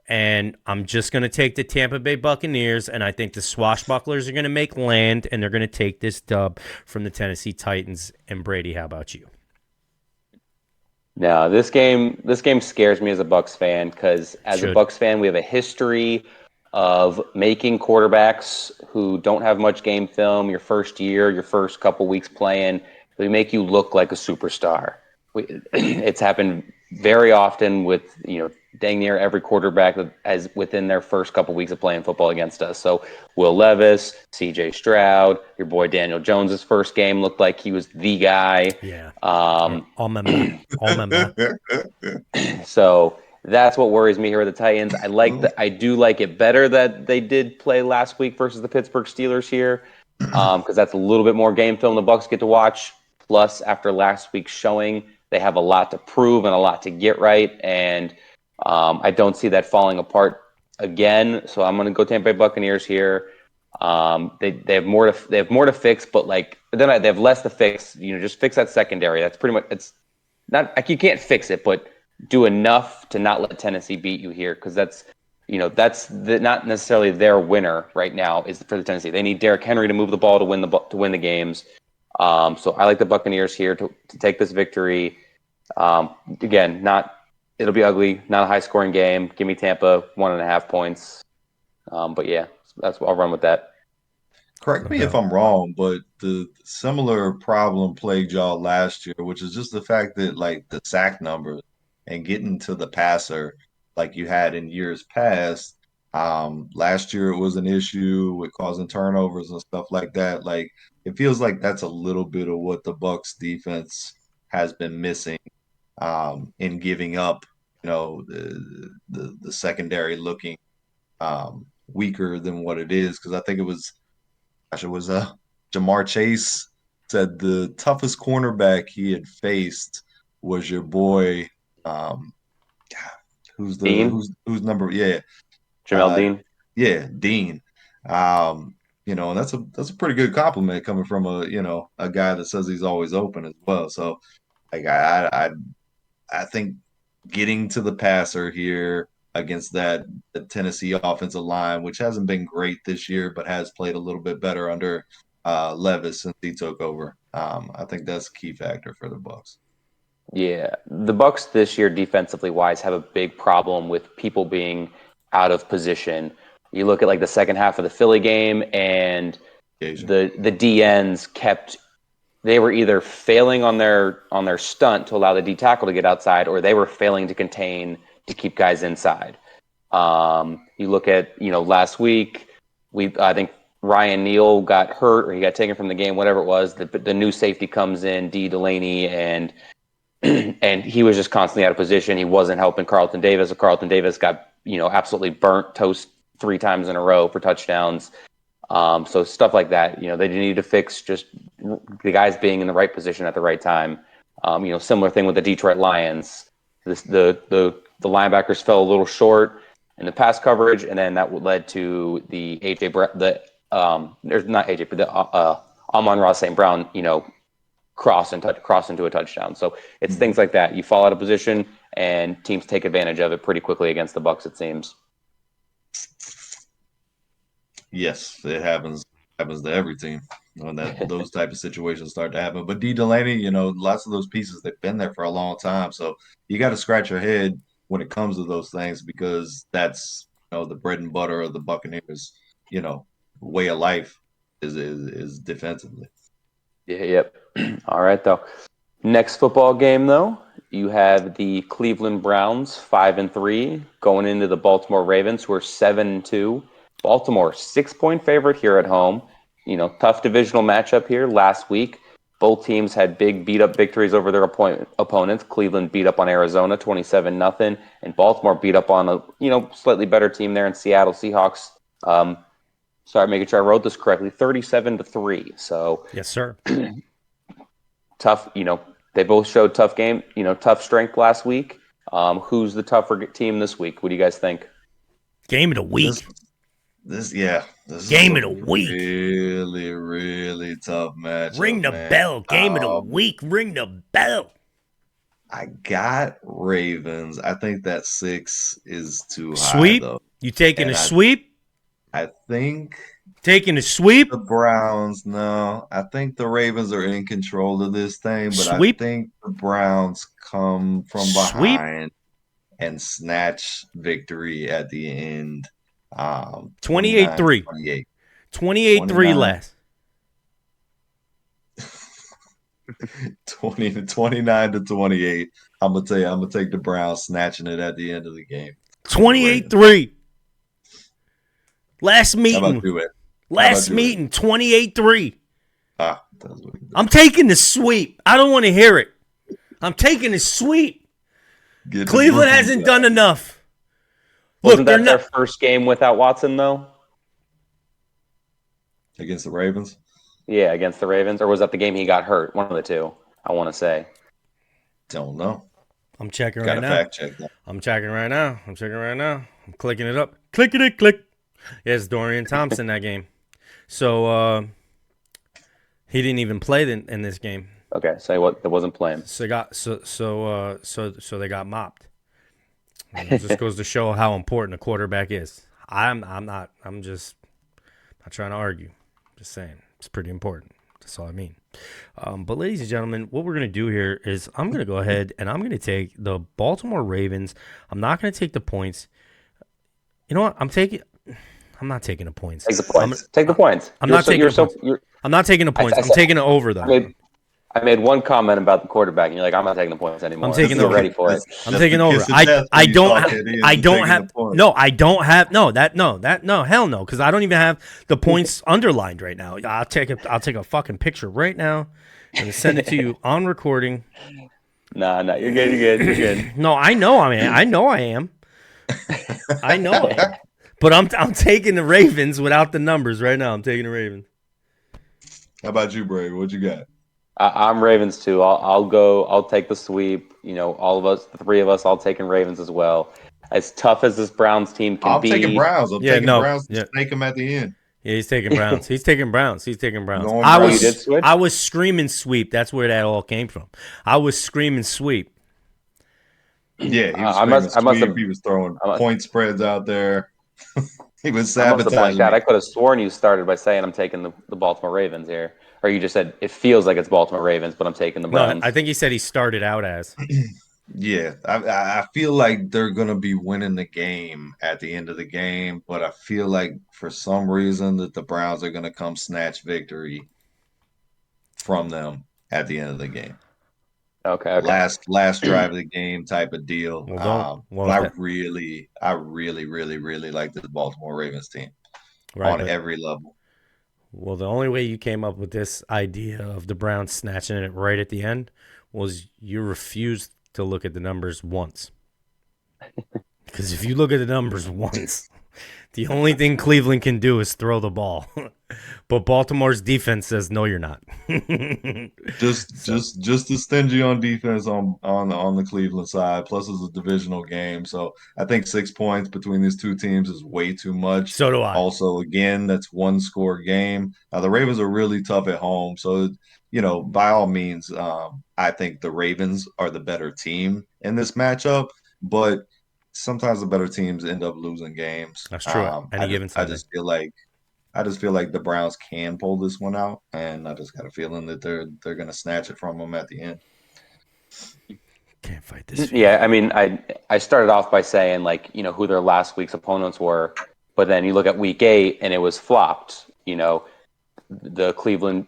And I'm just going to take the Tampa Bay Buccaneers, and I think the swashbucklers are going to make land, and they're going to take this dub from the Tennessee Titans. And Brady, how about you? No, this game scares me as a Bucks fan because a Bucks fan, we have a history of making quarterbacks who don't have much game film your first year, your first couple weeks playing, we make you look like a superstar. It's happened very often with, dang near every quarterback as within their first couple weeks of playing football against us. So Will Levis, CJ Stroud, your boy Daniel Jones's first game looked like he was the guy. Yeah. All member. So that's what worries me here with the Titans. I do like it better that they did play last week versus the Pittsburgh Steelers here, because that's a little bit more game film the Bucks get to watch. Plus, after last week's showing, they have a lot to prove and a lot to get right, and I don't see that falling apart again. So I'm going to go Tampa Bay Buccaneers here. They have more to fix, but then they have less to fix. Just fix that secondary. That's pretty much. It's not like you can't fix it, but do enough to not let Tennessee beat you here, because that's not necessarily their winner right now is for the Tennessee. They need Derrick Henry to move the ball to win the games. So I like the Buccaneers here to take this victory. Again, it'll be ugly, not a high scoring game. Give me Tampa 1.5 points. But yeah, I'll run with that. Correct me if I'm wrong, but the similar problem plagued y'all last year, which is just the fact that the sack numbers and getting to the passer like you had in years past. Last year it was an issue with causing turnovers and stuff like that. It feels like that's a little bit of what the Bucks defense has been missing in giving up, the secondary looking weaker than what it is, because I think it was Jamar Chase said the toughest cornerback he had faced was your boy, um, Dean, who's number, yeah, Jamel uh, Dean. yeah, Dean. And that's a pretty good compliment coming from a guy that says he's always open as well. So like I think getting to the passer here against the Tennessee offensive line, which hasn't been great this year, but has played a little bit better under Levis since he took over. I think that's a key factor for the Bucs. Yeah, the Bucks this year, defensively wise, have a big problem with people being out of position. You look at like the second half of the Philly game, and the DNs they were either failing on their stunt to allow the D tackle to get outside, or they were failing to contain to keep guys inside. You look at last week, I think Ryan Neal got hurt or he got taken from the game, whatever it was. The new safety comes in, D Delaney, and he was just constantly out of position. He wasn't helping Carlton Davis. Carlton Davis got absolutely burnt toast 3 times in a row for touchdowns. So stuff like that, they need to fix just the guys being in the right position at the right time. Similar thing with the Detroit Lions. The linebackers fell a little short in the pass coverage, and then that led to the Amon-Ra St. Brown, cross into a touchdown. So it's things like that. You fall out of position, and teams take advantage of it pretty quickly against the Bucs, it seems. Yes, it happens to every team when those type of situations start to happen. But D Delaney, lots of those pieces, they've been there for a long time. So you got to scratch your head when it comes to those things, because that's the bread and butter of the Buccaneers, way of life is defensively. Yeah, yep. All right, though. Next football game, though, you have the Cleveland Browns 5-3 going into the Baltimore Ravens, who are 7-2. Baltimore 6-point favorite here at home. Tough divisional matchup here last week. Both teams had big beat-up victories over their opponents. Cleveland beat up on Arizona 27-0, and Baltimore beat up on a slightly better team there in Seattle Seahawks. Sorry, making sure I wrote this correctly. 37-3. So yes, sir. Tough. They both showed tough game. Tough strength last week. Who's the tougher team this week? What do you guys think? Game of the week. This game of the week. Really, really tough match. Ring the bell. Game of the week. Ring the bell. I got Ravens. I think that 6 is too high. Sweep? Though. You taking a sweep? I think taking a sweep. The Browns, no. I think the Ravens are in control of this thing, but sweep? I think the Browns come from behind and snatch victory at the end. 28-3. 28-3 last. 29-28. I'm gonna take the Browns snatching it at the end of the game. 28-3. Last meeting. How about you, Ed? Last meeting, 28-3. I'm taking the sweep. I don't want to hear it. I'm taking the sweep. Cleveland hasn't done enough. Wasn't that their first game without Watson, though? Against the Ravens? Yeah, against the Ravens. Or was that the game he got hurt? One of the two, I want to say. Don't know. I'm checking right now. Fact check that. I'm checking right now. I'm clicking it up. Click. Yes, Dorian Thompson that game. So he didn't even play in this game. Okay, say what? That wasn't playing. So they got mopped. It just goes to show how important a quarterback is. I'm just not trying to argue. Just saying it's pretty important. That's all I mean. But ladies and gentlemen, what we're gonna do here is I'm gonna go ahead and I'm gonna take the Baltimore Ravens. I'm not gonna take the points. You know what? I'm not taking the points. Take the points. Take the points. I'm not taking the points. I'm taking it over though. I made one comment about the quarterback, and you're like, I'm not taking the points anymore. I'm taking over. Ready for it. I'm taking over. I don't have hell no, because I don't even have the points underlined right now. I'll take a fucking picture right now and send it to you on recording. Nah, you're good. You're good. No, I know I am. I know it. But I'm taking the Ravens without the numbers right now. I'm taking the Ravens. How about you, Brady? What you got? I'm Ravens too. I'll go. I'll take the sweep. All of us, the three of us, all taking Ravens as well. As tough as this Browns team can I'm taking be, Browns. I'm Yeah, taking no. Browns to Yeah. snake them at the end. Yeah, he's taking Browns. He's taking Browns. He's taking Browns. Going I Browns. You did was switch? I was screaming sweep. That's where that all came from. I was screaming sweep. Yeah, he was I screaming must. I must sweep. have. He was throwing I must, point spreads out there. He was I must have blanked sabotaging out. me. I could have sworn you started by saying I'm taking the Baltimore Ravens here, or you just said it feels like it's Baltimore Ravens, but I'm taking the No, Browns. I think he said he started out as. Yeah, I feel like they're gonna be winning the game at the end of the game, but I feel like for some reason that the Browns are gonna come snatch victory from them at the end of the game. Okay. Last drive of the game type of deal. Well, don't. Well, But if I that, really like this Baltimore Ravens team right, on but every level. well, the only way you came up with this idea of the Browns snatching it right at the end was you refused to look at the numbers once. Because if you look at the numbers once, the only thing Cleveland can do is throw the ball. But Baltimore's defense says, no, you're not. Just as stingy on defense on the Cleveland side. Plus, it's a divisional game, so I think 6 points between these two teams is way too much. So do I. Also, again, that's one score game. Now the Ravens are really tough at home, so by all means, I think the Ravens are the better team in this matchup. But sometimes the better teams end up losing games. That's true. Any given I Sunday. just feel like the Browns can pull this one out, and I just got a feeling that they're going to snatch it from them at the end. Can't fight this. Yeah, I mean, I started off by saying who their last week's opponents were, but then you look at week 8 and it was flopped. The Cleveland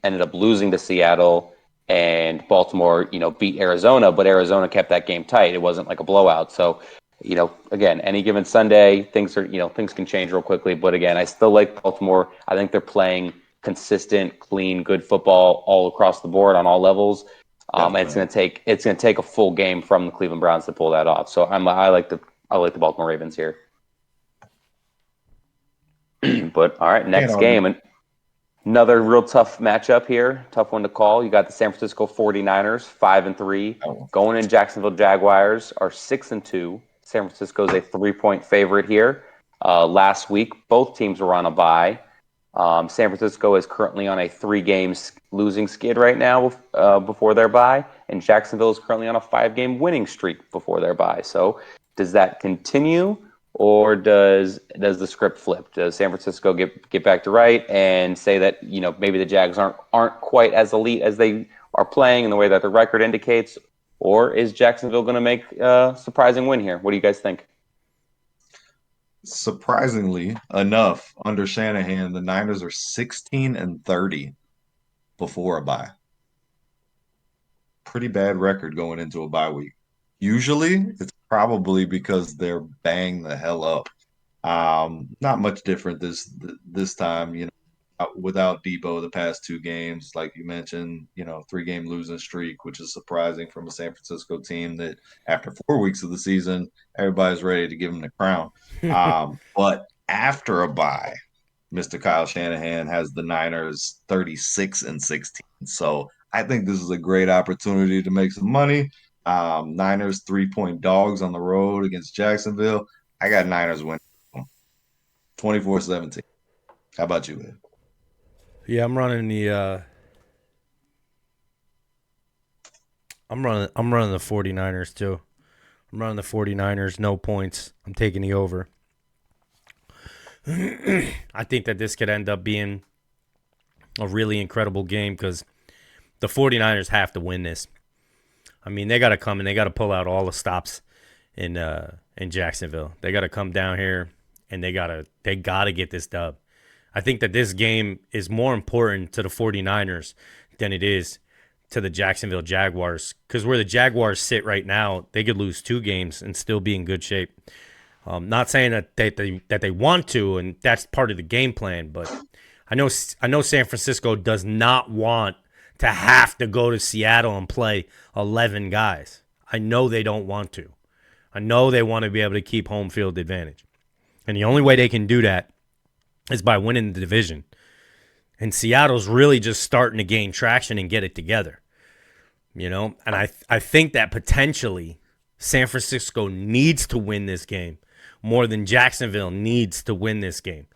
ended up losing to Seattle, and Baltimore beat Arizona, but Arizona kept that game tight. It wasn't like a blowout. So again, any given Sunday, things can change real quickly. But again, I still like Baltimore. I think they're playing consistent, clean, good football all across the board on all levels. And it's gonna take a full game from the Cleveland Browns to pull that off. So I like the Baltimore Ravens here. But all right, next game, and another real tough matchup here. Tough one to call. You got the San Francisco 49ers, 5-3, going in. Jacksonville Jaguars are 6-2. San Francisco's a 3-point favorite here. Last week, both teams were on a bye. San Francisco is currently on a 3-game losing skid right now before their bye, and Jacksonville is currently on a 5-game winning streak before their bye. So does that continue, or does the script flip? Does San Francisco get back to right and say that maybe the Jags aren't quite as elite as they are playing in the way that the record indicates? Or is Jacksonville going to make a surprising win here? What do you guys think? Surprisingly enough, under Shanahan, the Niners are 16-30 before a bye. Pretty bad record going into a bye week. Usually, it's probably because they're banged the hell up. Not much different this time. Without Debo the past 2 games, like you mentioned, 3-game losing streak, which is surprising from a San Francisco team that after 4 weeks of the season, everybody's ready to give them the crown. But after a bye, Mr. Kyle Shanahan has the Niners 36-16. So I think this is a great opportunity to make some money. Niners 3-point dogs on the road against Jacksonville. I got Niners winning 24-17. How about you, Ed? Yeah, I'm running the 49ers too. I'm running the 49ers, no points. I'm taking the over. I think that this could end up being a really incredible game because the 49ers have to win this. I mean, they got to come and they got to pull out all the stops in Jacksonville. They got to come down here and they got to get this dub. I think that this game is more important to the 49ers than it is to the Jacksonville Jaguars, because where the Jaguars sit right now, they could lose 2 games and still be in good shape. Not saying that they want to, and that's part of the game plan, but I know San Francisco does not want to have to go to Seattle and play 11 guys. I know they don't want to. I know they want to be able to keep home field advantage. And the only way they can do that is by winning the division. And Seattle's really just starting to gain traction and get it together. And I think that potentially San Francisco needs to win this game more than Jacksonville needs to win this game.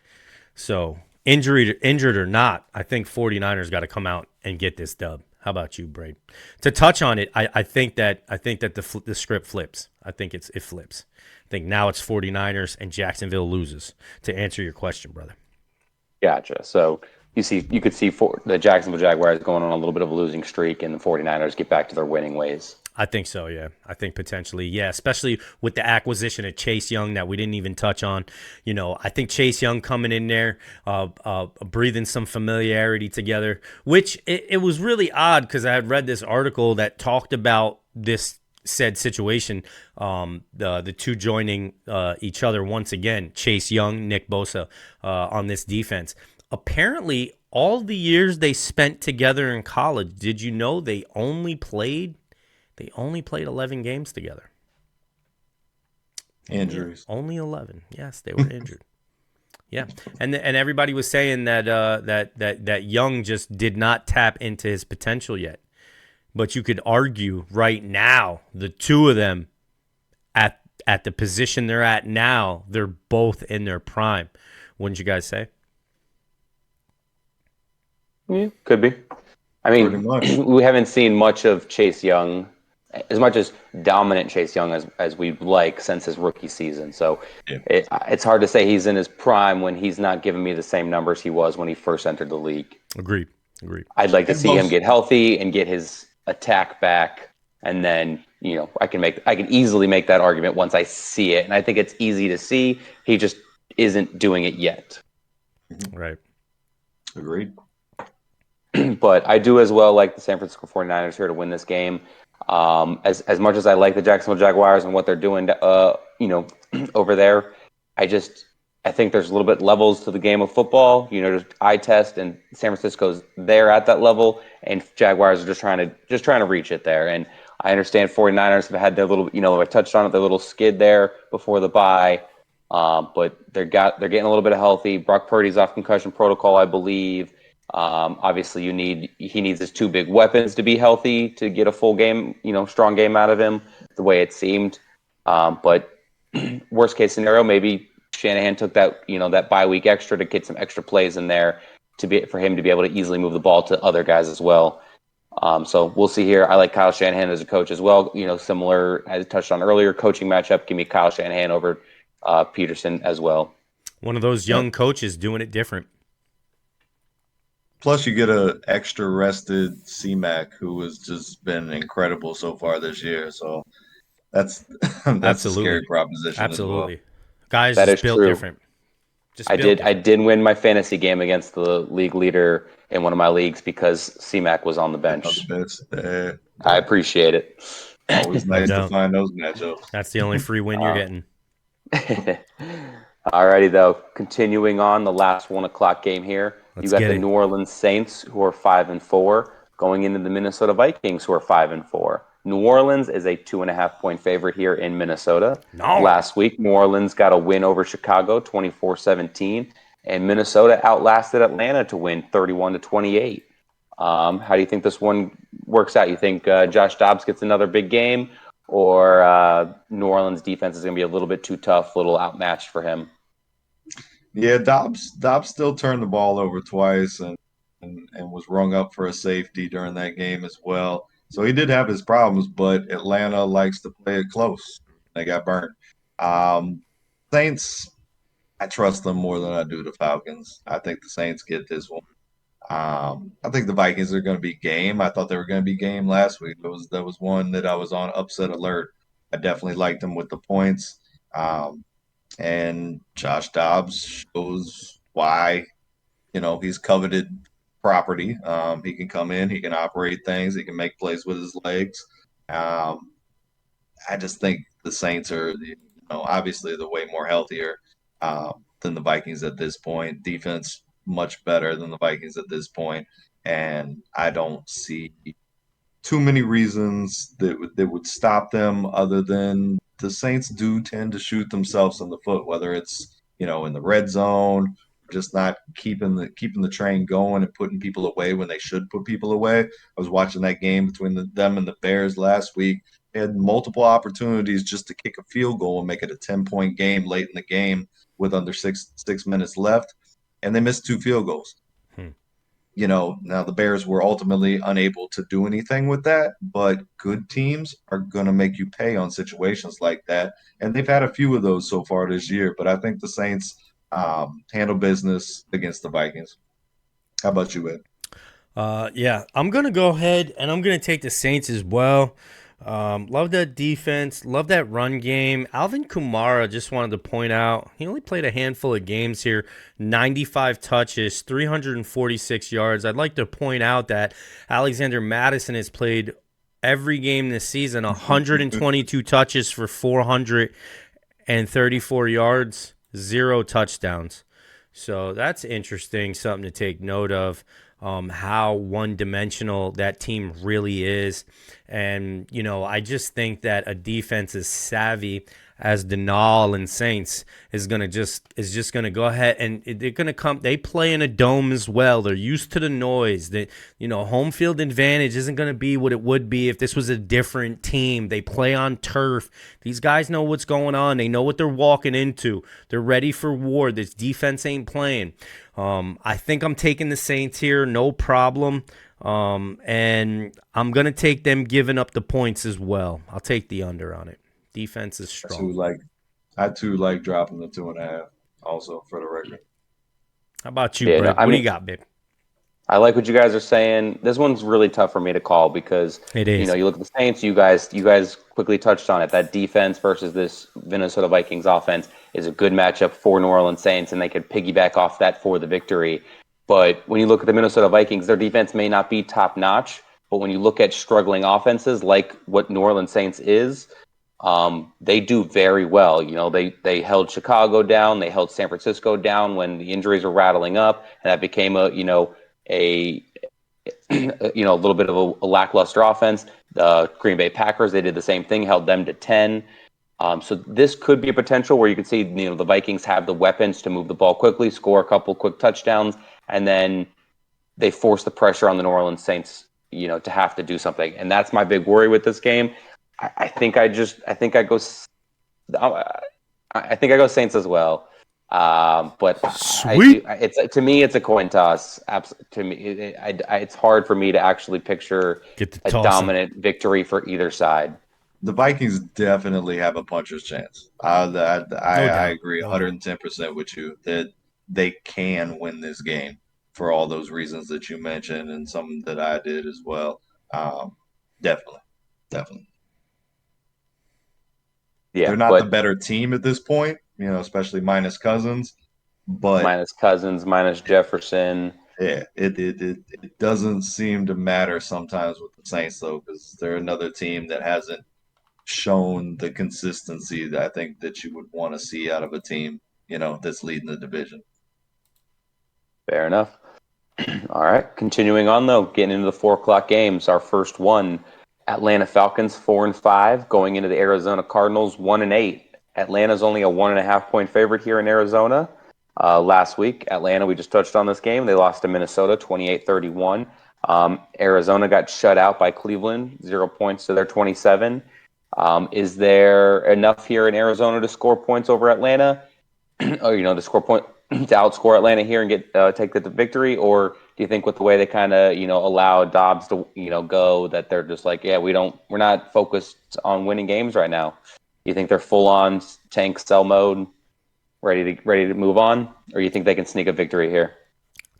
So injured or not, I think 49ers got to come out and get this dub. How about you, Braid? To touch on it, I think that the script flips. I think it flips. I think now it's 49ers and Jacksonville loses, to answer your question, brother. Gotcha. So you could see the Jacksonville Jaguars going on a little bit of a losing streak, and the 49ers get back to their winning ways. I think so, yeah. I think potentially, yeah, especially with the acquisition of Chase Young that we didn't even touch on. I think Chase Young coming in there, breathing some familiarity together, which it was really odd because I had read this article that talked about this said situation, the two joining each other once again, Chase Young, Nick Bosa, on this defense. Apparently, all the years they spent together in college, did you know they only played 11 games together? Injuries. Only 11. Yes, they were injured. Yeah, and everybody was saying that that Young just did not tap into his potential yet. But you could argue right now, the two of them at the position they're at now, they're both in their prime. Wouldn't you guys say? Yeah, could be. I mean, we haven't seen much of Chase Young, as much as dominant Chase Young as we'd like since his rookie season. So yeah. It's hard to say he's in his prime when he's not giving me the same numbers he was when he first entered the league. Agreed. I'd like to see him get healthy and get his attack back, and then I can easily make that argument once I see it, and I think it's easy to see. He just isn't doing it yet. Right. Agreed. But I do as well like the San Francisco 49ers here to win this game. As much as I like the Jacksonville Jaguars and what they're doing, over there, I think there's a little bit levels to the game of football. Just eye test, and San Francisco's there at that level, and Jaguars are just trying to reach it there. And I understand 49ers have had their little, I touched on it, their little skid there before the bye, but they're getting a little bit of healthy. Brock Purdy's off concussion protocol, I believe. Obviously, he needs his two big weapons to be healthy to get a full game, strong game out of him. The way it seemed, but worst case scenario, maybe Shanahan took that that bye week extra to get some extra plays in there for him to be able to easily move the ball to other guys as well. So we'll see here. I like Kyle Shanahan as a coach as well. Similar as I touched on earlier, coaching matchup. Give me Kyle Shanahan over Peterson as well. One of those young coaches doing it different. Plus, you get an extra rested C-Mac, who has just been incredible so far this year. So that's a scary proposition. Absolutely. As well. Guys that just is built true. Different. I did win my fantasy game against the league leader in one of my leagues because C-Mac was on the bench. I appreciate it. Always nice to find those matchups. That's the only free win you're getting. Alrighty, though. Continuing on, the last 1 o'clock game here. You got the New Orleans Saints, who are 5-4, going into the Minnesota Vikings, who are 5-4. New Orleans is a 2.5-point favorite here in Minnesota. No. Last week, New Orleans got a win over Chicago, 24-17, and Minnesota outlasted Atlanta to win 31-28. How do you think this one works out? You think Josh Dobbs gets another big game, or New Orleans defense is going to be a little bit too tough, a little outmatched for him? Yeah, Dobbs still turned the ball over twice and was rung up for a safety during that game as well. So he did have his problems, but Atlanta likes to play it close. They got burnt. Saints, I trust them more than I do the Falcons. I think the Saints get this one. I think the Vikings are going to be game. I thought they were going to be game last week. That was one that I was on upset alert. I definitely liked them with the points. And Josh Dobbs shows why, he's coveted property. He can come in, he can operate things, he can make plays with his legs. I just think the Saints are, obviously they're way more healthier than the Vikings at this point. Defense much better than the Vikings at this point, and I don't see too many reasons that would stop them other than the Saints do tend to shoot themselves in the foot, whether it's in the red zone, just not keeping the train going and putting people away when they should put people away. I was watching that game between them and the Bears last week. They had multiple opportunities just to kick a field goal and make it a 10-point game late in the game with under six minutes left, and they missed two field goals. Hmm. Now the Bears were ultimately unable to do anything with that, but good teams are going to make you pay on situations like that. And they've had a few of those so far this year, but I think the Saints handle business against the Vikings. How about you, Ed? Yeah, I'm going to go ahead and I'm going to take the Saints as well. Love that defense. Love that run game. Alvin Kamara, just wanted to point out, he only played a handful of games here, 95 touches, 346 yards. I'd like to point out that Alexander Madison has played every game this season, 122 touches for 434 yards, 0 touchdowns. So that's interesting, something to take note of. How one-dimensional that team really is. And, I just think that a defense as savvy as the Nall and Saints is just gonna go ahead and they're gonna come. They play in a dome as well. They're used to the noise. That home field advantage isn't gonna be what it would be if this was a different team. They play on turf. These guys know what's going on. They know what they're walking into. They're ready for war. This defense ain't playing. I think I'm taking the Saints here, no problem. And I'm gonna take them giving up the points as well. I'll take the under on it. Defense is strong. I too like dropping the 2.5. Also, for the record. How about you, Yeah, Brett? no, What do you got, babe? I like what you guys are saying. This one's really tough for me to call because It is. you look at the Saints. You guys quickly touched on it. That defense versus this Minnesota Vikings offense is a good matchup for New Orleans Saints, and they could piggyback off that for the victory. But when you look at the Minnesota Vikings, their defense may not be top notch. But when you look at struggling offenses like what New Orleans Saints is, they do very well. They held Chicago down, they held San Francisco down when the injuries were rattling up, and that became a little bit of a lackluster offense. The Green Bay Packers, they did the same thing, held them to 10. So this could be a potential where you could see the Vikings have the weapons to move the ball quickly, score a couple quick touchdowns, and then they force the pressure on the New Orleans Saints, to have to do something. And that's my big worry with this game. I think I go Saints as well. But Sweet. To me, it's a coin toss. To me, it's hard for me to actually picture a dominant victory for either side. The Vikings definitely have a puncher's chance. I agree 110% with you that they can win this game for all those reasons that you mentioned and some that I did as well. Definitely. Yeah, they're not the better team at this point, especially minus Cousins. But minus Cousins, minus Jefferson. Yeah, it doesn't seem to matter sometimes with the Saints though, because they're another team that hasn't shown the consistency that I think that you would want to see out of a team, that's leading the division. Fair enough. All right, continuing on though, getting into the 4:00 games. Our first one, Atlanta Falcons 4-5, going into the Arizona Cardinals 1-8. Atlanta's only a 1.5 point favorite here in Arizona. Last week, Atlanta, we just touched on this game. They lost to Minnesota 28-31. Arizona got shut out by Cleveland, 0 points to their 27. Is there enough here in Arizona to score points over Atlanta? Or, to score to outscore Atlanta here and take the victory? Or do you think with the way they kind of, allow Dobbs to, go, that they're just like, yeah, we're not focused on winning games right now? You think they're full on tank sell mode, ready to move on, or you think they can sneak a victory here?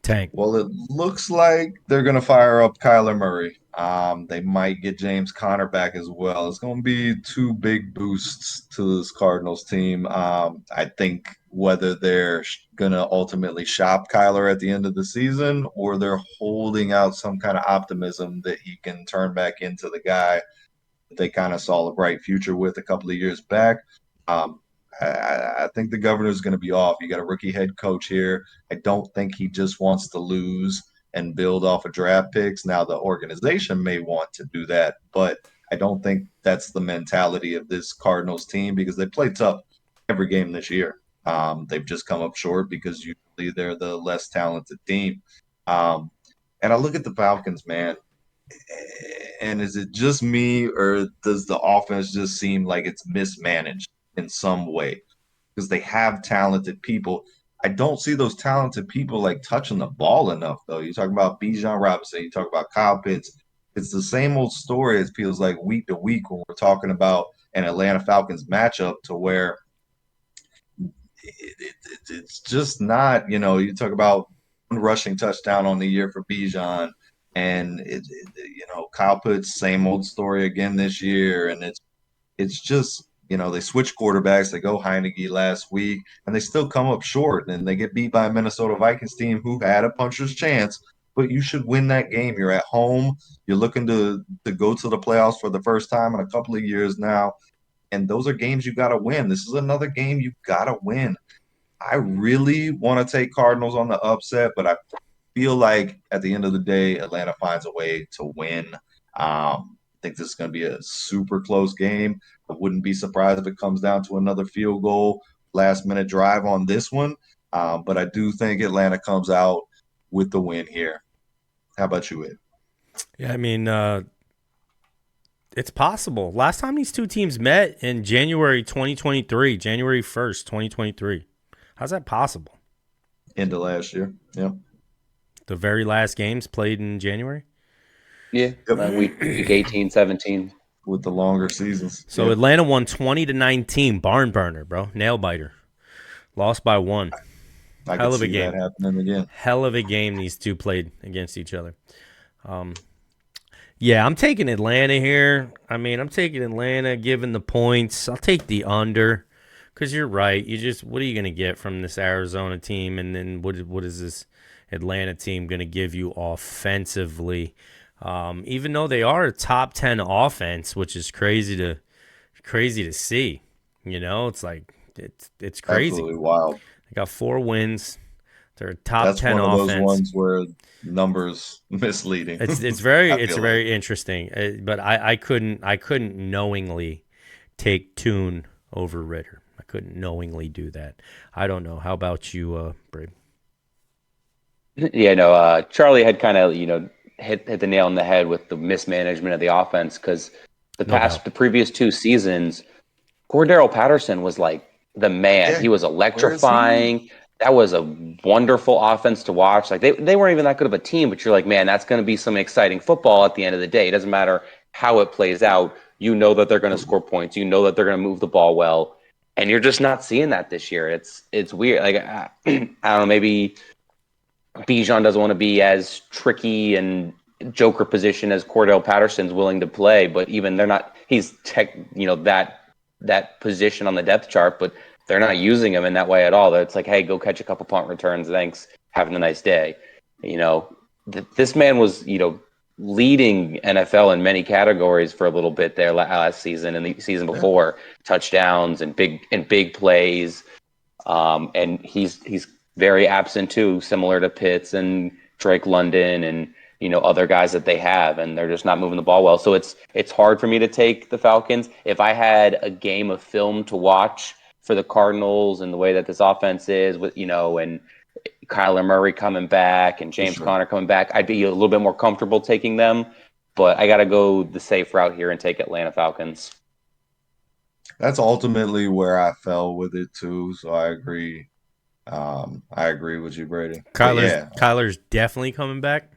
Tank. Well, it looks like they're going to fire up Kyler Murray. They might get James Conner back as well. It's going to be two big boosts to this Cardinals team. I think whether they're going to ultimately shop Kyler at the end of the season or they're holding out some kind of optimism that he can turn back into the guy that they kind of saw a bright future with a couple of years back. I think the governor is going to be off. You got a rookie head coach here. I don't think he just wants to lose and build off of draft picks. Now, the organization may want to do that, but I don't think that's the mentality of this Cardinals team because they play tough every game this year. They've just come up short because usually they're the less talented team. Um, and I look at the Falcons, man, and is it just me or does the offense just seem like it's mismanaged in some way? Because they have talented people. I don't see those talented people like touching the ball enough, though. You talk about Bijan Robinson, you talk about Kyle Pitts. It's the same old story. It feels like week to week when we're talking about an Atlanta Falcons matchup to where it's just not, you talk about one rushing touchdown on the year for Bijan, and Kyle Pitts, same old story again this year, and it's just they switch quarterbacks. They go Heineke last week, and they still come up short, and they get beat by a Minnesota Vikings team who had a puncher's chance. But you should win that game. You're at home. You're looking to go to the playoffs for the first time in a couple of years now, and those are games you got to win. This is another game you got to win. I really want to take Cardinals on the upset, but I feel like at the end of the day, Atlanta finds a way to win. I think this is going to be a super close game. I wouldn't be surprised if it comes down to another field goal, last minute drive on this one. But I do think Atlanta comes out with the win here. How about you, Ed? Yeah, I mean, it's possible. Last time these two teams met in January 2023, January 1st, 2023. How's that possible? Into last year. Yeah. The very last games played in January? Yeah, week 18, 17. With the longer seasons. So Atlanta won 20-19, barn burner, bro, nail biter. Lost by 1. Hell of a game. That happening again. Hell of a game these two played against each other. Yeah, I'm taking Atlanta here. I mean, I'm taking Atlanta, given the points. I'll take the under because you're right. What are you going to get from this Arizona team, and then what is this Atlanta team going to give you offensively? Even though they are a top 10 offense, which is crazy to see. It's like it's crazy. Absolutely wild. They got 4 wins. They're a top That's 10 one of offense. those ones where numbers misleading. It's very interesting. But I couldn't knowingly take Tune over Ritter. I couldn't knowingly do that. I don't know. How about you, Brave? Yeah, no. Charlie had kind of hit the nail on the head with the mismanagement of the offense because the previous 2 seasons, Cordero Patterson was like the man. Yeah. He was electrifying. That was a wonderful offense to watch. Like they weren't even that good of a team, but you're like, man, that's going to be some exciting football at the end of the day. It doesn't matter how it plays out. You know that they're going to score points. You know that they're going to move the ball well, and you're just not seeing that this year. It's weird. Like I don't know, maybe Bijan doesn't want to be as tricky and joker position as Cordell Patterson's willing to play, but even they're not. He's that position on the depth chart, but they're not using him in that way at all. It's like, hey, go catch a couple punt returns. Thanks. Having a nice day. This man was, leading NFL in many categories for a little bit there last season and the season before, touchdowns and big plays. And he's very absent too, similar to Pitts and Drake London and, other guys that they have, and they're just not moving the ball well. So it's hard for me to take the Falcons. If I had a game of film to watch for the Cardinals and the way that this offense is with, and Kyler Murray coming back and James Conner coming back, I'd be a little bit more comfortable taking them, but I got to go the safe route here and take Atlanta Falcons. That's ultimately where I fell with it too. So I agree. I agree with you, Brady. Kyler's definitely coming back.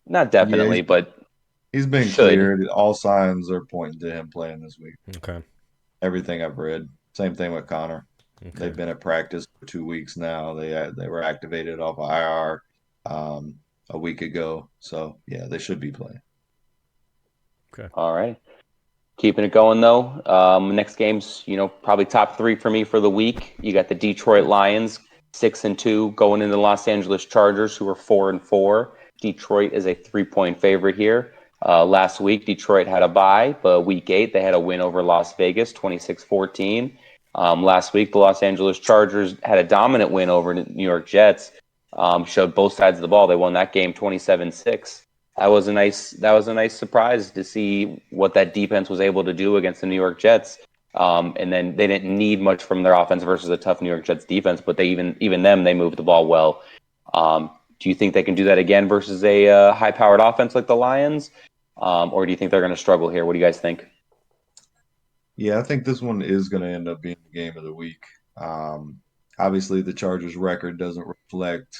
Not definitely, but he's been cleared. All signs are pointing to him playing this week. Okay. Everything I've read. Same thing with Connor. Okay. They've been at practice for 2 weeks now. They were activated off of IR a week ago. So, yeah, they should be playing. Okay. All right. Keeping it going, though. Next game's, probably top 3 for me for the week. You got the Detroit Lions, 6-2, going into the Los Angeles Chargers, who are 4-4. Detroit is a 3-point favorite here. Last week, Detroit had a bye, but week 8, they had a win over Las Vegas, 26-14. Last week, the Los Angeles Chargers had a dominant win over the New York Jets, showed both sides of the ball. They won that game 27-6. That was a nice surprise to see what that defense was able to do against the New York Jets. And then they didn't need much from their offense versus a tough New York Jets defense, but they they moved the ball well. Do you think they can do that again versus a high-powered offense like the Lions, or do you think they're going to struggle here? What do you guys think? Yeah, I think this one is going to end up being the game of the week. Um, Obviously, the Chargers' record doesn't reflect,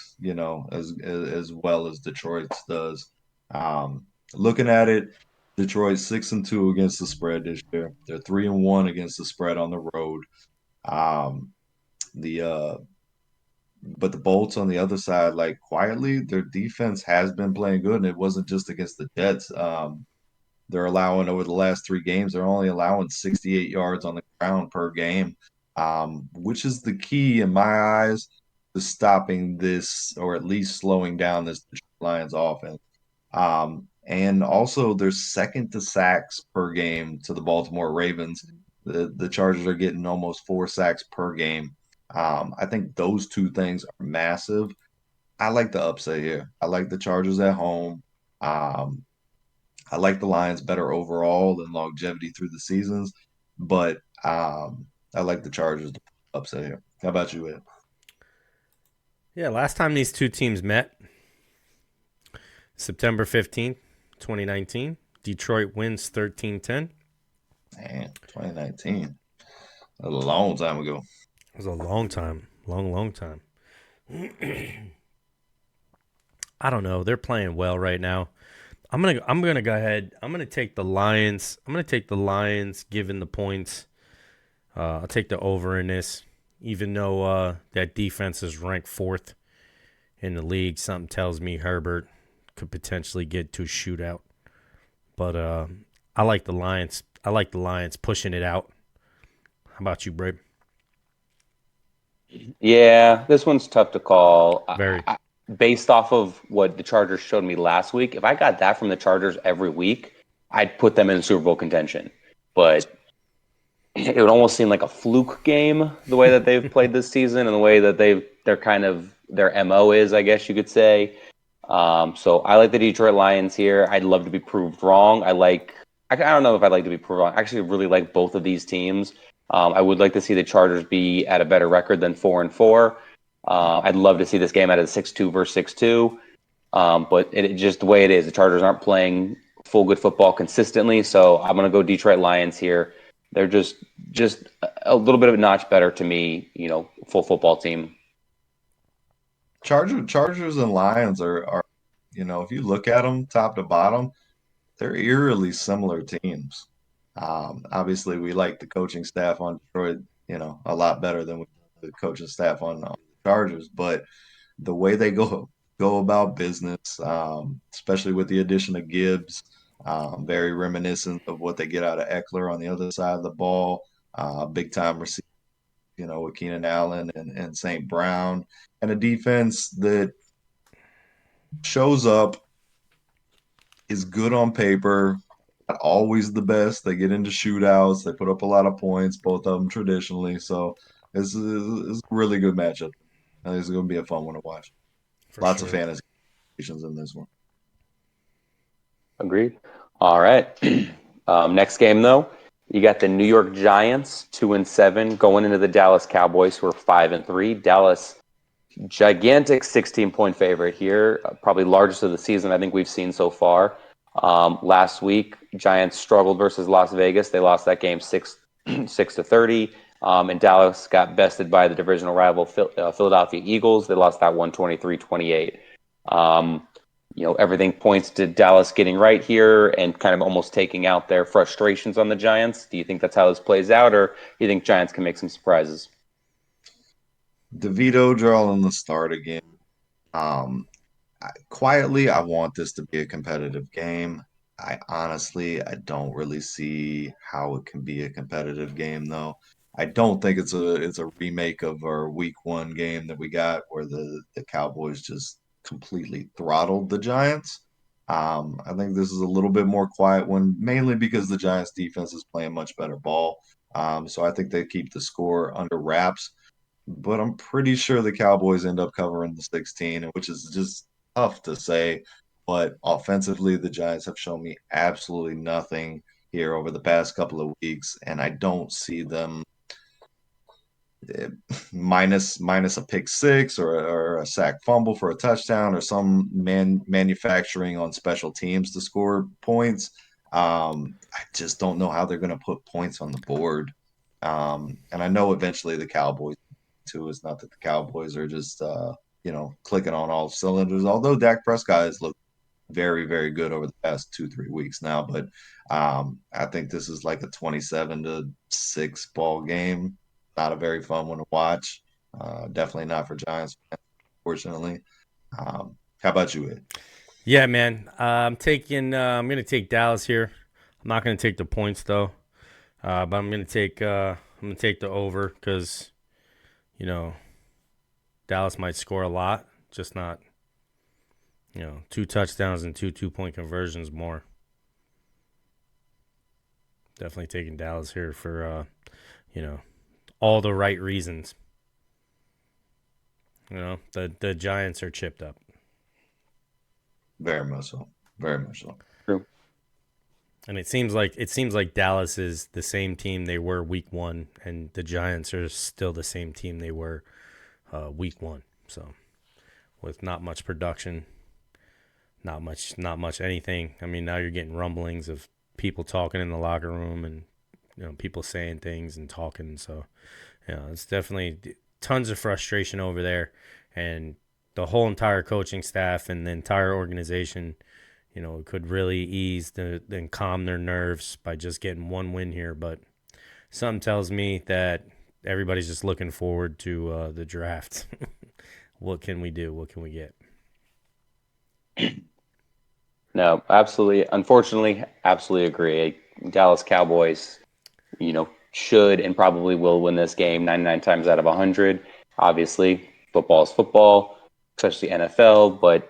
as well as Detroit's does. Looking at it, Detroit 6-2 against the spread this year. They're 3-1 against the spread on the road. Um, the but the Bolts on the other side, like quietly, their defense has been playing good, and it wasn't just against the Jets. They're allowing over the last 3 games, they're only allowing 68 yards on the ground per game, which is the key in my eyes to stopping this or at least slowing down this Lions offense. And also, they're second to sacks per game to the Baltimore Ravens. The Chargers are getting almost 4 sacks per game. I think those two things are massive. I like the upset here. I like the Chargers at home. Um, I like the Lions better overall than longevity through the seasons, but I like the Chargers to upset here. How about you, Ed? Yeah, last time these two teams met, September 15th, 2019, Detroit wins 13-10. Man, 2019. A long time ago. It was a long time. Long time. I don't know. They're playing well right now. I'm gonna go ahead. I'm gonna take the Lions. I'm gonna take the Lions given the points. I'll take the over in this. Even though that defense is ranked 4th in the league, something tells me Herbert could potentially get to a shootout. But I like the Lions. I like the Lions pushing it out. How about you, Brabe? Yeah, this one's tough to call. Very. Based off of what the Chargers showed me last week, if I got that from the Chargers every week, I'd put them in Super Bowl contention. But it would almost seem like a fluke game the way that they've played this season and the way that their MO is, I guess you could say. So I like the Detroit Lions here. I'd love to be proved wrong. I don't know if I'd like to be proved wrong. I actually really like both of these teams. I would like to see the Chargers be at a better record than 4-4. I'd love to see this game at a 6-2 versus 6-2. But it just the way it is, the Chargers aren't playing full good football consistently. So I'm going to go Detroit Lions here. They're just a little bit of a notch better to me, full football team. Chargers and Lions are, if you look at them top to bottom, they're eerily similar teams. Obviously, we like the coaching staff on Detroit, a lot better than the coaching staff on the Chargers. But the way they go about business, especially with the addition of Gibbs, very reminiscent of what they get out of Eckler on the other side of the ball. Big time receiver, with Keenan Allen and St. Brown, and a defense that shows up, is good on paper, not always the best. They get into shootouts, they put up a lot of points, both of them traditionally. So it's a really good matchup. I think it's going to be a fun one to watch. For Lots of sure. fantasy in this one. Agreed. All right. Next game though, you got the New York Giants 2-7 going into the Dallas Cowboys who are 5-3. Dallas, gigantic 16-point favorite here, probably largest of the season I think we've seen so far. Last week, Giants struggled versus Las Vegas. They lost that game 6-30. And Dallas got bested by the divisional rival Philadelphia Eagles. They lost that one 23-28. Everything points to Dallas getting right here and kind of almost taking out their frustrations on the Giants. Do you think that's how this plays out, or do you think Giants can make some surprises? DeVito drawing the start again. Quietly, I want this to be a competitive game. I don't really see how it can be a competitive game, though. I don't think it's a remake of our week 1 game that we got where the Cowboys just completely throttled the Giants. I think this is a little bit more quiet one, mainly because the Giants defense is playing much better ball. So I think they keep the score under wraps, but I'm pretty sure the Cowboys end up covering the 16, which is just tough to say. But offensively, the Giants have shown me absolutely nothing. here over the past couple of weeks, and I don't see them minus a pick six or a sack fumble for a touchdown or some manufacturing on special teams to score points. I just don't know how they're going to put points on the board. And I know eventually the Cowboys too. It's not that the Cowboys are just clicking on all cylinders. Although Dak Prescott has looked very, very good over the past 2-3 weeks now. But I think this is like a 27-6 ball game. Not a very fun one to watch. Definitely not for Giants fans, unfortunately. How about you, Ed? Yeah, man. I'm taking. I'm gonna take Dallas here. I'm not gonna take the points though, but I'm gonna take. I'm gonna take the over because, you know, Dallas might score a lot, just not, 2 touchdowns and 2 2-point conversions more. Definitely taking Dallas here for, all the right reasons. The Giants are chipped up. Very much so. Very much so. True. And it seems like Dallas is the same team they were week 1, and the Giants are still the same team they were week 1. So with not much production, not much anything. I mean, now you're getting rumblings of people talking in the locker room and people saying things and talking. So it's definitely tons of frustration over there, and the whole entire coaching staff and the entire organization, could really ease and calm their nerves by just getting one win here. But something tells me that everybody's just looking forward to the draft. What can we do? What can we get? No, absolutely. Unfortunately, absolutely agree. Dallas Cowboys, should and probably will win this game 99 times out of 100. Obviously, football is football, especially NFL. But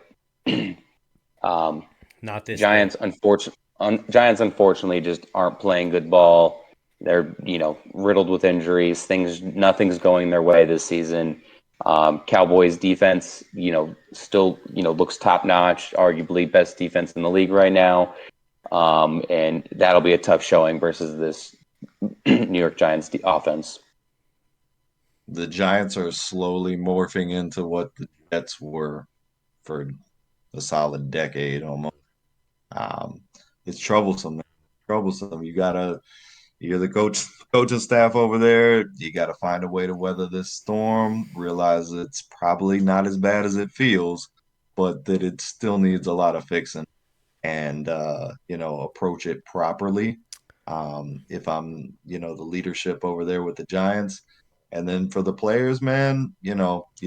Not this Giants, unfortunately, just aren't playing good ball. They're riddled with injuries. Nothing's going their way this season. Cowboys defense, still looks top notch, arguably best defense in the league right now. And that'll be a tough showing versus this New York Giants offense. The Giants are slowly morphing into what the Jets were for a solid decade almost. It's troublesome, man. Troublesome. You're the coaching staff over there. You got to find a way to weather this storm. Realize it's probably not as bad as it feels, but that it still needs a lot of fixing, and approach it properly. If I'm the leadership over there with the Giants, and then for the players, man, you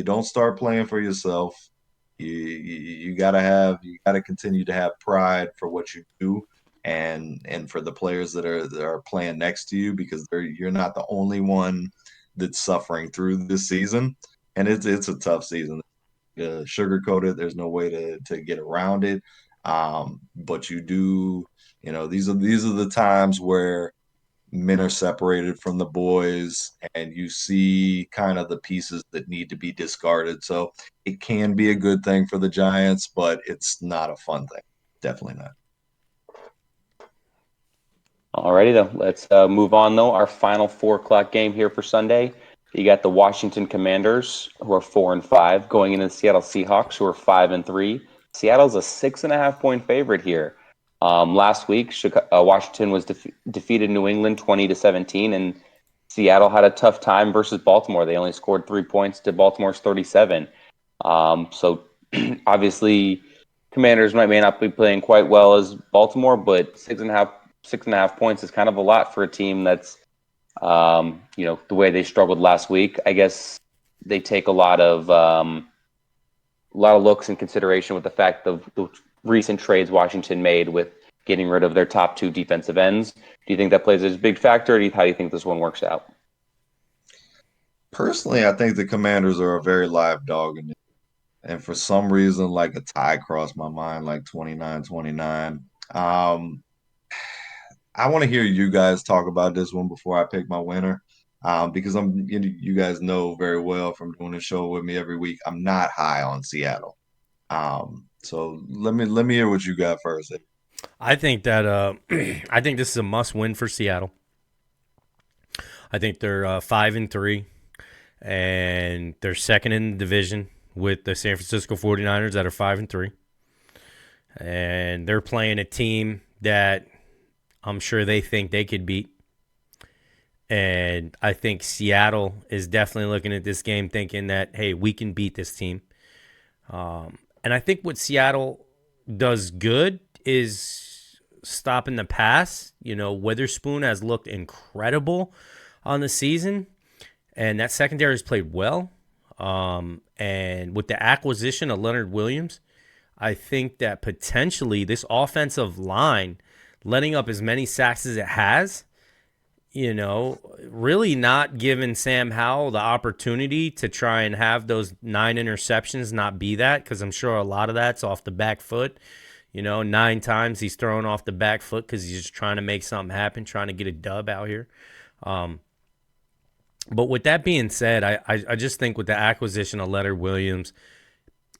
don't start playing for yourself. You gotta continue to have pride for what you do, and for the players that are playing next to you, because you're not the only one that's suffering through this season, and it's a tough season. Sugarcoat it. There's no way to get around it. But you do, these are the times where men are separated from the boys, and you see kind of the pieces that need to be discarded. So it can be a good thing for the Giants, but it's not a fun thing. Definitely not. Alrighty, though. Let's move on, though. Our final 4 o'clock game here for Sunday. You got the Washington Commanders, who are 4-5, going into the Seattle Seahawks, who are 5-3. Seattle's a 6.5-point favorite here. Last week, Washington was defeated New England 20-17, and Seattle had a tough time versus Baltimore. They only scored 3 points to Baltimore's 37. So obviously, Commanders may not be playing quite well as Baltimore, but 6.5 points is kind of a lot for a team that's, the way they struggled last week. I guess they take a lot of looks in consideration with the fact of the recent trades Washington made with getting rid of their top 2 defensive ends. Do you think that plays a big factor, or how do you think this one works out? Personally, I think the Commanders are a very live dog in it. And for some reason, like a tie crossed my mind, like 29-29. I want to hear you guys talk about this one before I pick my winner. Because you guys know very well from doing the show with me every week, I'm not high on Seattle. So let me hear what you got first. I think that I think this is a must-win for Seattle. I think they're 5-3, and they're second in the division with the San Francisco 49ers that are 5-3. And they're playing a team that I'm sure they think they could beat. And I think Seattle is definitely looking at this game thinking that, hey, we can beat this team. And I think what Seattle does good is stopping the pass. You know, Witherspoon has looked incredible on the season, and that secondary has played well. And with the acquisition of Leonard Williams, I think that potentially this offensive line, letting up as many sacks as it has, you know, really not giving Sam Howell the opportunity to try and have those 9 interceptions not be that, because I'm sure a lot of that's off the back foot. You know, 9 times he's thrown off the back foot because he's just trying to make something happen, trying to get a dub out here. But with that being said, I just think with the acquisition of Leonard Williams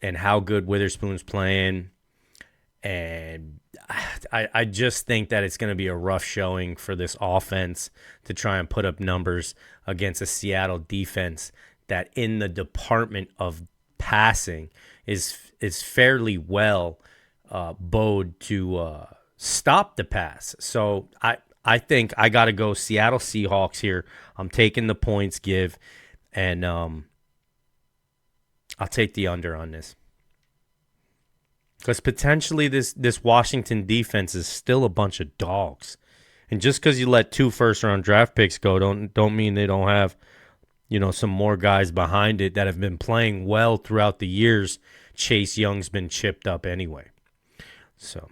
and how good Witherspoon's playing, and I just think that it's going to be a rough showing for this offense to try and put up numbers against a Seattle defense that in the department of passing is fairly well bowed to stop the pass. So I think I got to go Seattle Seahawks here. I'm taking the points give, and I'll take the under on this. Because potentially this Washington defense is still a bunch of dogs. And just because you let 2 first-round draft picks go don't mean they don't have, you know, some more guys behind it that have been playing well throughout the years. Chase Young's been chipped up anyway. So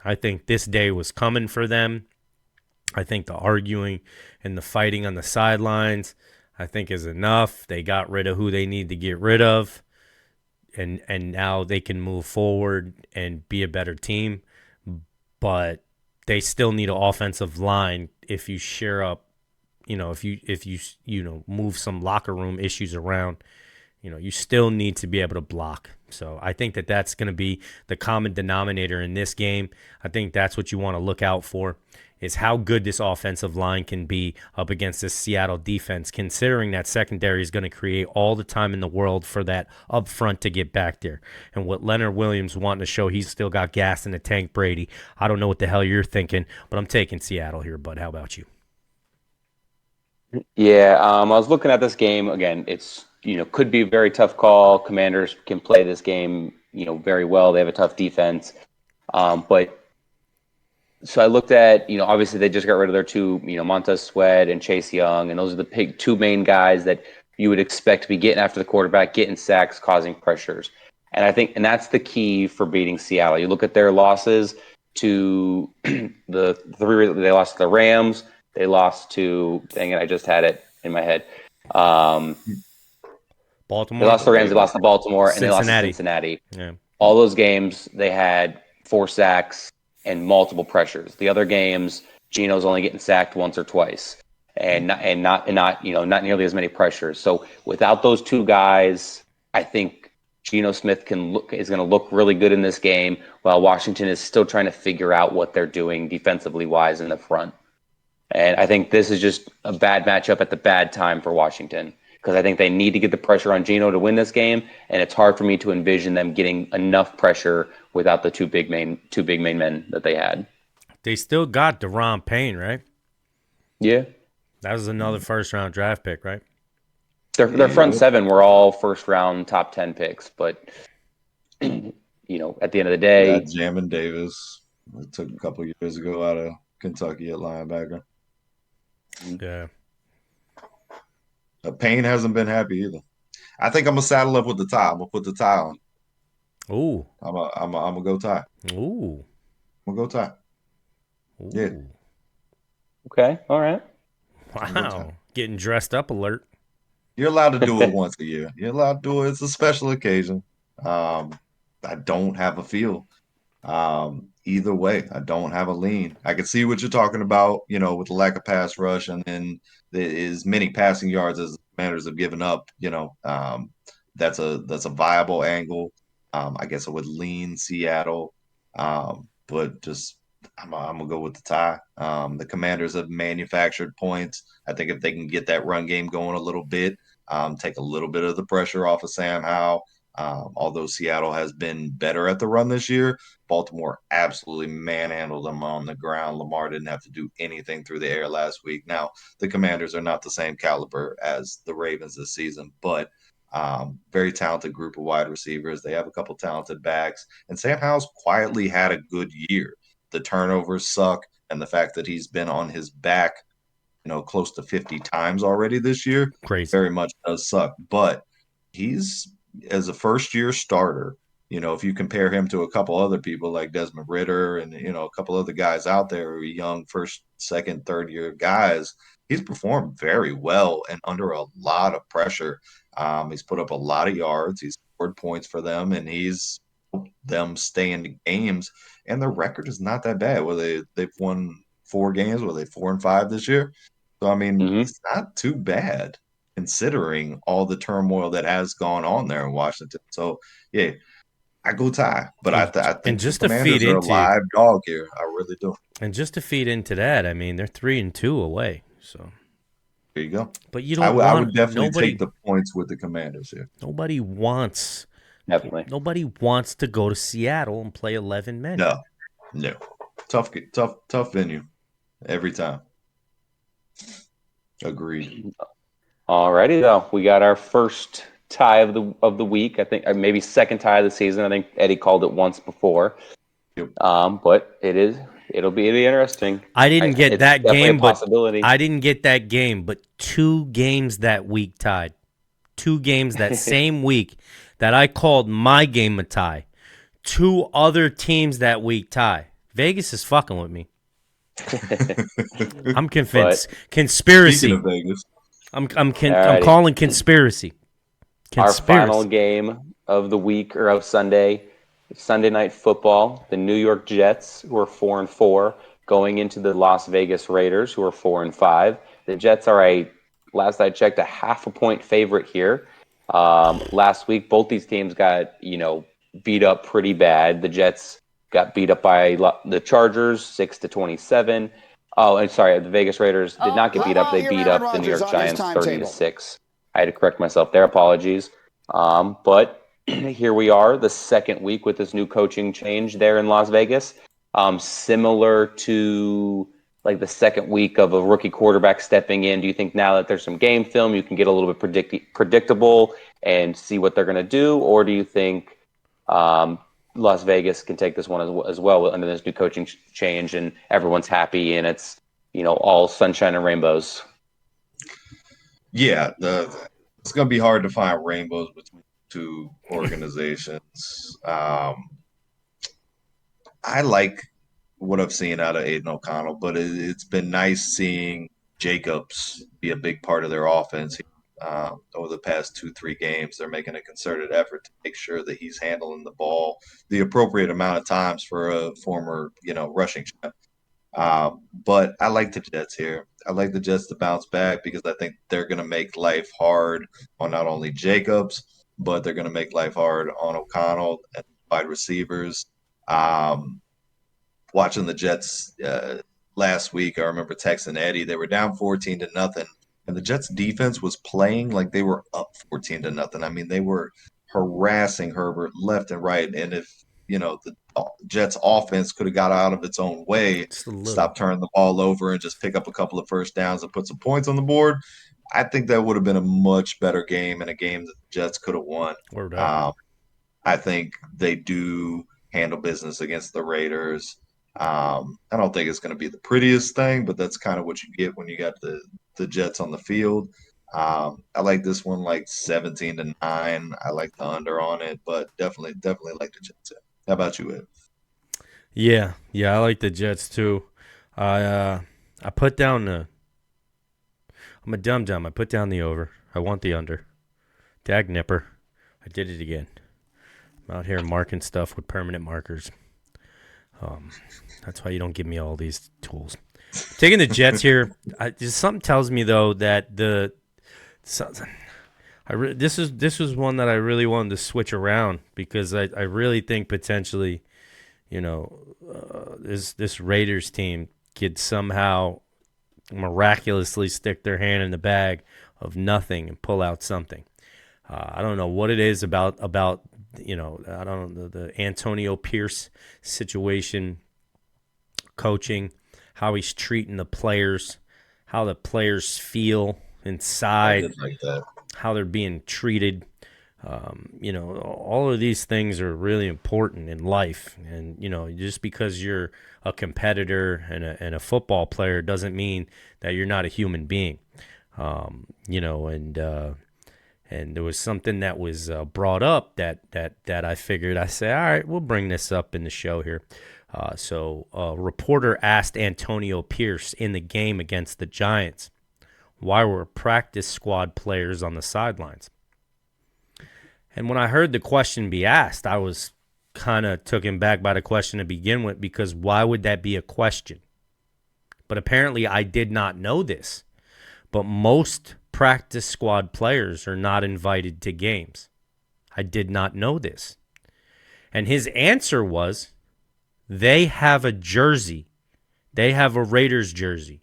I think this day was coming for them. I think the arguing and the fighting on the sidelines, I think, is enough. They got rid of who they need to get rid of. And now they can move forward and be a better team. But they still need an offensive line if you share up, you know, if you move some locker room issues around, you know, you still need to be able to block. So I think that that's going to be the common denominator in this game. I think that's what you want to look out for, is how good this offensive line can be up against this Seattle defense, considering that secondary is going to create all the time in the world for that up front to get back there. And what Leonard Williams wanting to show, he's still got gas in the tank, Brady. I don't know what the hell you're thinking, but I'm taking Seattle here, bud. How about you? Yeah, I was looking at this game again. It's, you know, could be a very tough call. Commanders can play this game, you know, very well. They have a tough defense, but so I looked at, you know, obviously they just got rid of their 2, you know, Montez Sweat and Chase Young, and those are the 2 main guys that you would expect to be getting after the quarterback, getting sacks, causing pressures. And I think, and that's the key for beating Seattle. You look at their losses to the 3, they lost to the Rams, they lost to, dang it, I just had it in my head. Baltimore. They lost to the Rams, they lost to Baltimore, and they lost to Cincinnati. Cincinnati. Yeah. All those games, they had 4 sacks and multiple pressures. The other games, Geno's only getting sacked once or twice, and not you know, not nearly as many pressures. So without those 2 guys, I think Geno Smith is going to look really good in this game, while Washington is still trying to figure out what they're doing defensively wise in the front. And I think this is just a bad matchup at the bad time for Washington, because I think they need to get the pressure on Geno to win this game, and it's hard for me to envision them getting enough pressure without the two big main men that they had. They still got Deron Payne, right? Yeah. That was another first-round draft pick, right? Their front 7 were all first-round top 10 picks, but you know, at the end of the day, Jamin Davis, it took a couple years ago out of Kentucky at linebacker. Yeah. Payne hasn't been happy either. I think I'm gonna saddle up with the tie. I'm gonna put the tie on. Ooh. I'm gonna go tie. Ooh. I'm gonna go tie. Ooh. Yeah. okay, all right. Wow. Getting dressed up alert. You're allowed to do it once a year. You're allowed to do it. It's a special occasion. I don't have a feel. Either way, I don't have a lean. I can see what you're talking about, you know, with the lack of pass rush and then as many passing yards as the Commanders have given up, you know, that's a viable angle. I guess I would lean Seattle. But just I'm gonna go with the tie. The Commanders have manufactured points. I think if they can get that run game going a little bit, take a little bit of the pressure off of Sam Howell. Although Seattle has been better at the run this year, Baltimore absolutely manhandled them on the ground. Lamar didn't have to do anything through the air last week. Now, the Commanders are not the same caliber as the Ravens this season, but very talented group of wide receivers. They have a couple talented backs, and Sam Howell's quietly had a good year. The turnovers suck, and the fact that he's been on his back, close to 50 times already this year, Crazy. very much does suck. But he's as a first year starter, if you compare him to a couple other people like Desmond Ritter and a couple other guys out there, young first, second, third year guys, he's performed very well and under a lot of pressure. He's put up a lot of yards, he's scored points for them, and he's helped them stay in the games. And their record is not that bad. They've won 4 games, were they 4-5 this year? So I mean, it's not too bad considering all the turmoil that has gone on there in Washington. So yeah, I go tie, but I think and just the to Commanders feed are a into live dog here. I really do. and just to feed into that, I mean, they're 3-2 away. So There you go. but you don't I want would definitely nobody. take the points with the Commanders here. Nobody wants. Definitely. Nobody wants to go to Seattle and play 11 men. No, tough venue every time. Agreed. Alrighty, though, we got our first tie of the week. I think, or maybe second tie of the season. I think Eddie called it once before. Yep. But it'll be interesting. I didn't get that game, but possibility. I didn't get that game, but 2 games that week tied. 2 games that same week that I called my game a tie. 2 other teams that week tie. Vegas is fucking with me. I'm convinced. Conspiracy. Speaking of Vegas, I'm calling conspiracy. Our final game of the week or of Sunday Night Football. The New York Jets, who are 4-4, going into the Las Vegas Raiders, who are 4-5. The Jets are last I checked, a 0.5 point favorite here. Last week, both these teams got beat up pretty bad. The Jets got beat up by the Chargers 6-27. Oh, and sorry, the Vegas Raiders did not get beat up. They beat up the New York Giants 30-6. I had to correct myself there. Apologies. But here we are, the second week with this new coaching change there in Las Vegas. Similar to like the second week of a rookie quarterback stepping in. Do you think now that there's some game film, you can get a little bit predictable and see what they're going to do? Or do you think Las Vegas can take this one as well under this new coaching change and everyone's happy and it's, all sunshine and rainbows? Yeah, it's going to be hard to find rainbows between 2 organizations. I like what I've seen out of Aiden O'Connell, but it's been nice seeing Jacobs be a big part of their offense. Over the past 2-3 games, they're making a concerted effort to make sure that he's handling the ball the appropriate amount of times for a former, rushing champ. But I like the Jets here. I like the Jets to bounce back because I think they're going to make life hard on not only Jacobs, but they're going to make life hard on O'Connell and wide receivers. Watching the Jets last week, I remember texting Eddie. They were down 14-0, and the Jets defense was playing like they were up 14-0. I mean, they were harassing Herbert left and right. And if the Jets offense could have got out of its own way, stop turning the ball over and just pick up a couple of first downs and put some points on the board, I think that would have been a much better game and a game that the Jets could have won. I think they do handle business against the Raiders. I don't think it's going to be the prettiest thing, but that's kind of what you get when you got the Jets on the field. I like this one like 17-9. I like the under on it, but definitely like the Jets. How about you, Ed? Yeah, I like the Jets too. I put down I'm a dum-dum. I put down the over. I want the under. Dag nipper. I did it again. I'm out here marking stuff with permanent markers. That's why you don't give me all these tools. Taking the Jets here. Something tells me though that this was one that I really wanted to switch around because I really think potentially, this Raiders team could somehow miraculously stick their hand in the bag of nothing and pull out something. I don't know what it is about I don't know, the Antonio Pierce situation, coaching, how he's treating the players, how the players feel inside, like that. how they're being treated. All of these things are really important in life. And, just because you're a competitor and a football player doesn't mean that you're not a human being. And there was something that was brought up that I figured, I said, all right, we'll bring this up in the show here. So a reporter asked Antonio Pierce in the game against the Giants, why were practice squad players on the sidelines? And when I heard the question be asked, I was kind of taken back by the question to begin with, because why would that be a question? But apparently I did not know this. But most practice squad players are not invited to games. I did not know this. And his answer was, they have a jersey. They have a Raiders jersey.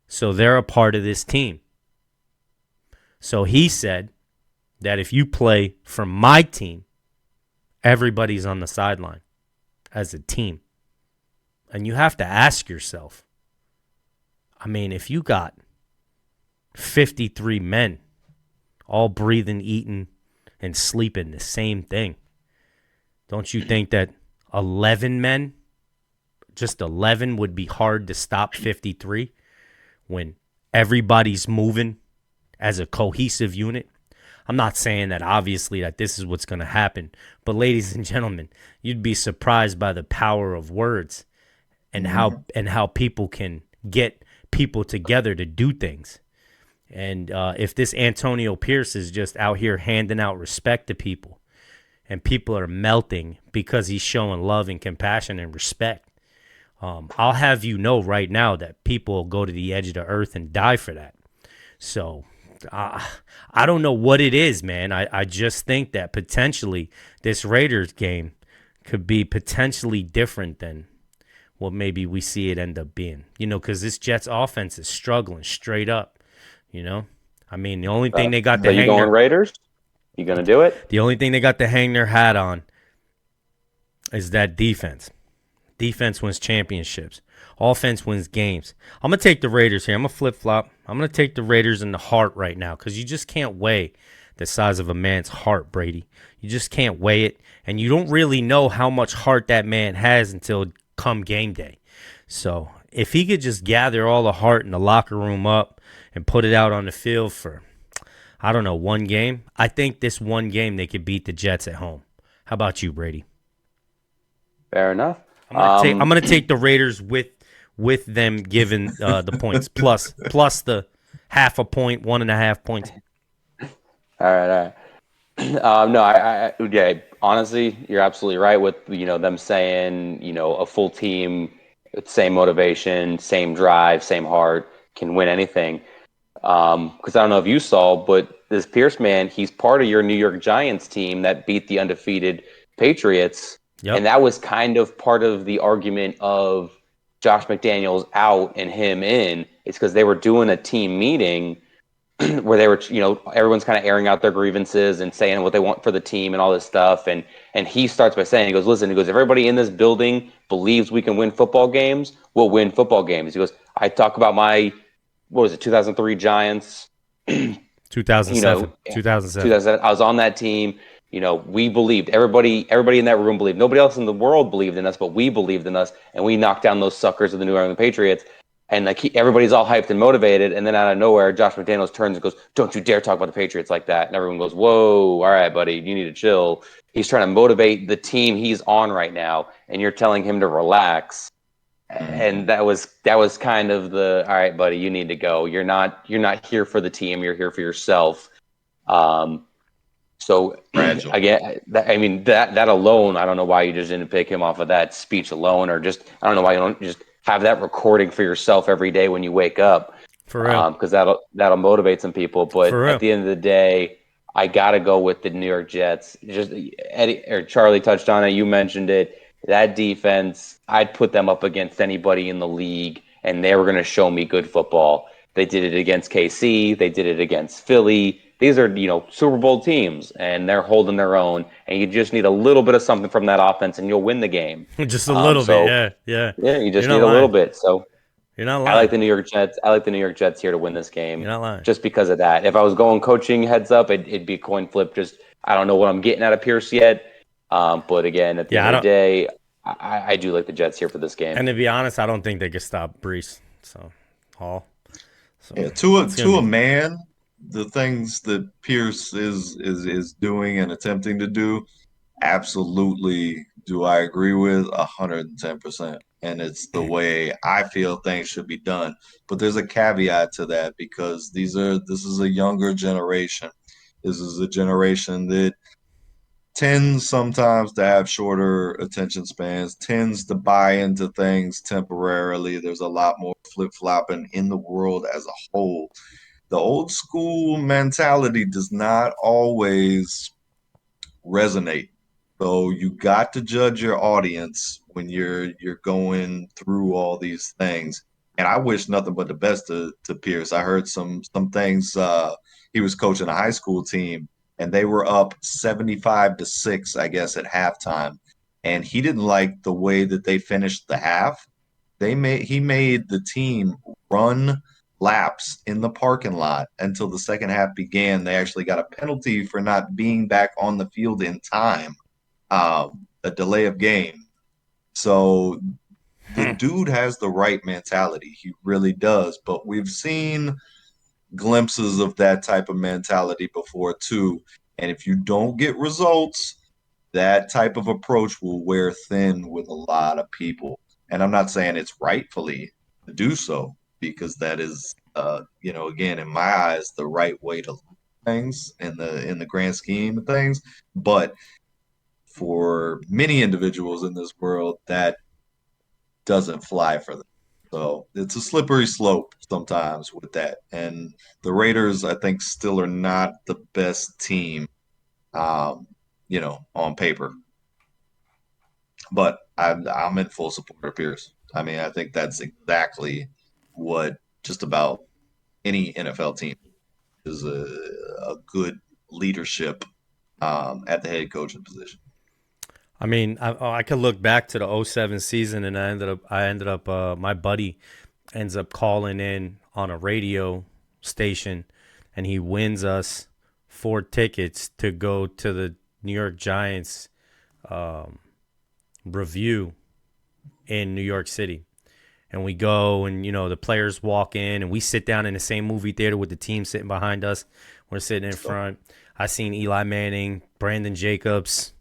So they're a part of this team. So he said that if you play for my team, everybody's on the sideline as a team. And you have to ask yourself, if you got 53 men all breathing, eating, and sleeping the same thing, don't you think that 11 men, just 11, would be hard to stop 53 when everybody's moving as a cohesive unit? I'm not saying that obviously that this is what's going to happen, but ladies and gentlemen, you'd be surprised by the power of words and how people can get people together to do things. And if this Antonio Pierce is just out here handing out respect to people, and people are melting because he's showing love and compassion and respect, I'll have you know right now that people will go to the edge of the earth and die for that. So I don't know what it is, man. I just think that potentially this Raiders game could be potentially different than what maybe we see it end up being. Because this Jets offense is struggling straight up. The only thing they got to hang. Are you going Raiders? You gonna do it? The only thing they got to hang their hat on is that defense. Defense wins championships. Offense wins games. I'm going to take the Raiders here. I'm going to flip-flop. I'm going to take the Raiders in the heart right now, because you just can't weigh the size of a man's heart, Brady. You just can't weigh it, and you don't really know how much heart that man has until come game day. So if he could just gather all the heart in the locker room up and put it out on the field for, I don't know, one game, I think this one game they could beat the Jets at home. How about you, Brady? Fair enough. I'm going to take the Raiders with them given the points plus the half a point, 1.5 points. All right. No, honestly, you're absolutely right with them saying a full team, same motivation, same drive, same heart can win anything. Because I don't know if you saw, but this Pierce man, he's part of your New York Giants team that beat the undefeated Patriots. Yep. And that was kind of part of the argument of Josh McDaniels out and him in. It's because they were doing a team meeting where they were, everyone's kind of airing out their grievances and saying what they want for the team and all this stuff. And he starts by saying, he goes, listen, if everybody in this building believes we can win football games, we'll win football games. He goes, I talk about my, 2003 Giants. 2007. 2007. I was on that team. We believed. Everybody in that room believed. Nobody else in the world believed in us, but we believed in us, and we knocked down those suckers of the New England Patriots. And everybody's all hyped and motivated, and then out of nowhere, Josh McDaniels turns and goes, "Don't you dare talk about the Patriots like that!" And everyone goes, "Whoa, all right, buddy, you need to chill." He's trying to motivate the team he's on right now, and you're telling him to relax. And that was kind of the, all right, buddy, you need to go. You're not here for the team. You're here for yourself. So again, that alone, I don't know why you just didn't pick him off of that speech alone, or just, I don't know why you don't just have that recording for yourself every day when you wake up. For real. Because that'll motivate some people. But at the end of the day, I got to go with the New York Jets. Just Eddie or Charlie touched on it. You mentioned it. That defense, I'd put them up against anybody in the league, and they were going to show me good football. They did it against KC. They did it against Philly. These are, Super Bowl teams, and they're holding their own. And you just need a little bit of something from that offense, and you'll win the game. Just a little bit, yeah, yeah. Yeah, you just You're need not a little lying. bit. So You're not I lying. like the New York Jets. I like the New York Jets here to win this game. You're not lying. Just because of that. If I was going coaching heads up, it'd be a coin flip. Just I don't know what I'm getting out of Pierce yet. But again, at the end of the day, I do like the Jets here for this game. And to be honest, I don't think they could stop Brees. So, Hall. So, Yeah, to a man, the things that Pierce is doing and attempting to do, absolutely do I agree with 110%. And it's the way I feel things should be done. But there's a caveat to that because this is a younger generation. This is a generation that tends sometimes to have shorter attention spans, tends to buy into things temporarily. There's a lot more flip-flopping in the world as a whole. The old school mentality does not always resonate. So you got to judge your audience when you're going through all these things. And I wish nothing but the best to Pierce. I heard some things. He was coaching a high school team, and they were up 75-6, I guess, at halftime. And he didn't like the way that they finished the half. He made the team run laps in the parking lot until the second half began. They actually got a penalty for not being back on the field in time, a delay of game. So the dude has the right mentality. He really does. But we've seen glimpses of that type of mentality before too. And if you don't get results, that type of approach will wear thin with a lot of people. And I'm not saying it's rightfully to do so, because that is, again, in my eyes, the right way to look at things in the grand scheme of things. But for many individuals in this world, that doesn't fly for them. So it's a slippery slope sometimes with that. And the Raiders, I think, still are not the best team, on paper. But I'm in full support of Pierce. I mean, I think that's exactly what just about any NFL team is, a good leadership at the head coaching position. I mean, I could look back to the 2007 season, and I ended up my buddy ends up calling in on a radio station, and he wins us 4 tickets to go to the New York Giants review in New York City. And we go, and the players walk in, and we sit down in the same movie theater with the team sitting behind us. We're sitting in front. I seen Eli Manning, Brandon Jacobs.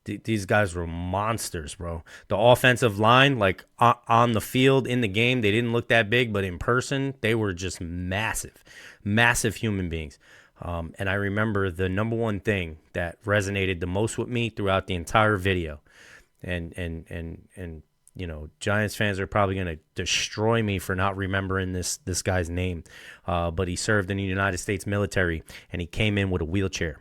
These guys were monsters, bro. The offensive line, like on the field in the game, they didn't look that big, but in person, they were just massive human beings. And I remember the number one thing that resonated the most with me throughout the entire video, and Giants fans are probably going to destroy me for not remembering this guy's name, but he served in the United States military, and he came in with a wheelchair.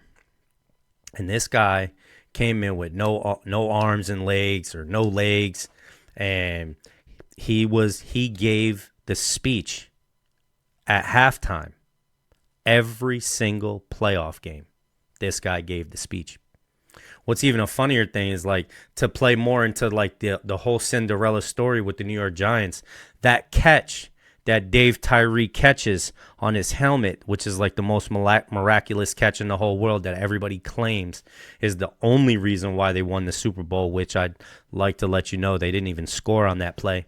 And this guy came in with no arms and legs, or no legs, and he gave the speech at halftime. Every single playoff game, this guy gave the speech. What's even a funnier thing is, like, to play more into like the whole Cinderella story with the New York Giants, that catch that Dave Tyree catches on his helmet, which is like the most miraculous catch in the whole world that everybody claims is the only reason why they won the Super Bowl, which I'd like to let you know they didn't even score on that play,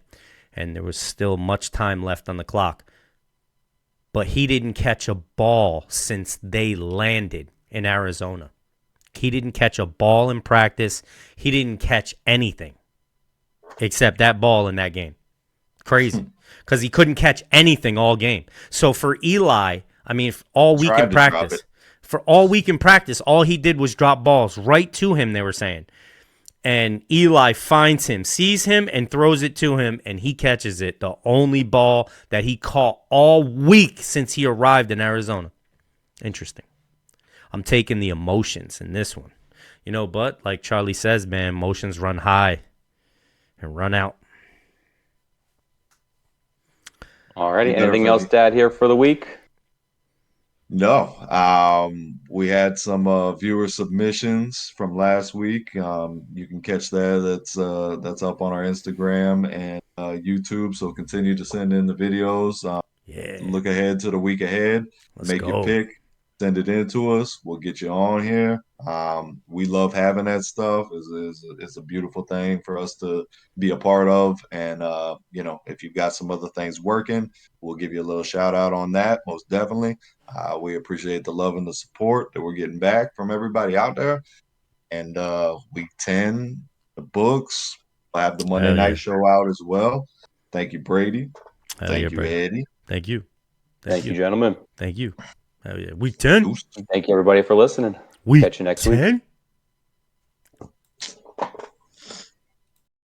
and there was still much time left on the clock. But he didn't catch a ball since they landed in Arizona. He didn't catch a ball in practice. He didn't catch anything except that ball in that game. Crazy. Because he couldn't catch anything all game. So for Eli, I mean, all week in practice, all he did was drop balls right to him, they were saying. And Eli finds him, sees him, and throws it to him, and he catches it. The only ball that he caught all week since he arrived in Arizona. Interesting. I'm taking the emotions in this one. But like Charlie says, man, emotions run high. and run out. Alrighty. You better Anything for else the- to add here for the week? No. We had some viewer submissions from last week. You can catch that. That's up on our Instagram and YouTube. So continue to send in the videos. Yeah, Look ahead to the week ahead. let's Make your go. pick. Send it in to us. We'll get you on here. We love having that stuff. It's a beautiful thing for us to be a part of. And if you've got some other things working, we'll give you a little shout out on that. Most definitely. We appreciate the love and the support that we're getting back from everybody out there. And week 10, the books. We'll have the Monday Hell yeah. night show out as well. Thank you, Brady. Hell Thank yeah, you, Brady. Eddie. Thank you. Thank you, gentlemen. Thank you. Hell yeah. Week 10. Deuce. Thank you, everybody, for listening. Week Catch you next week. 10.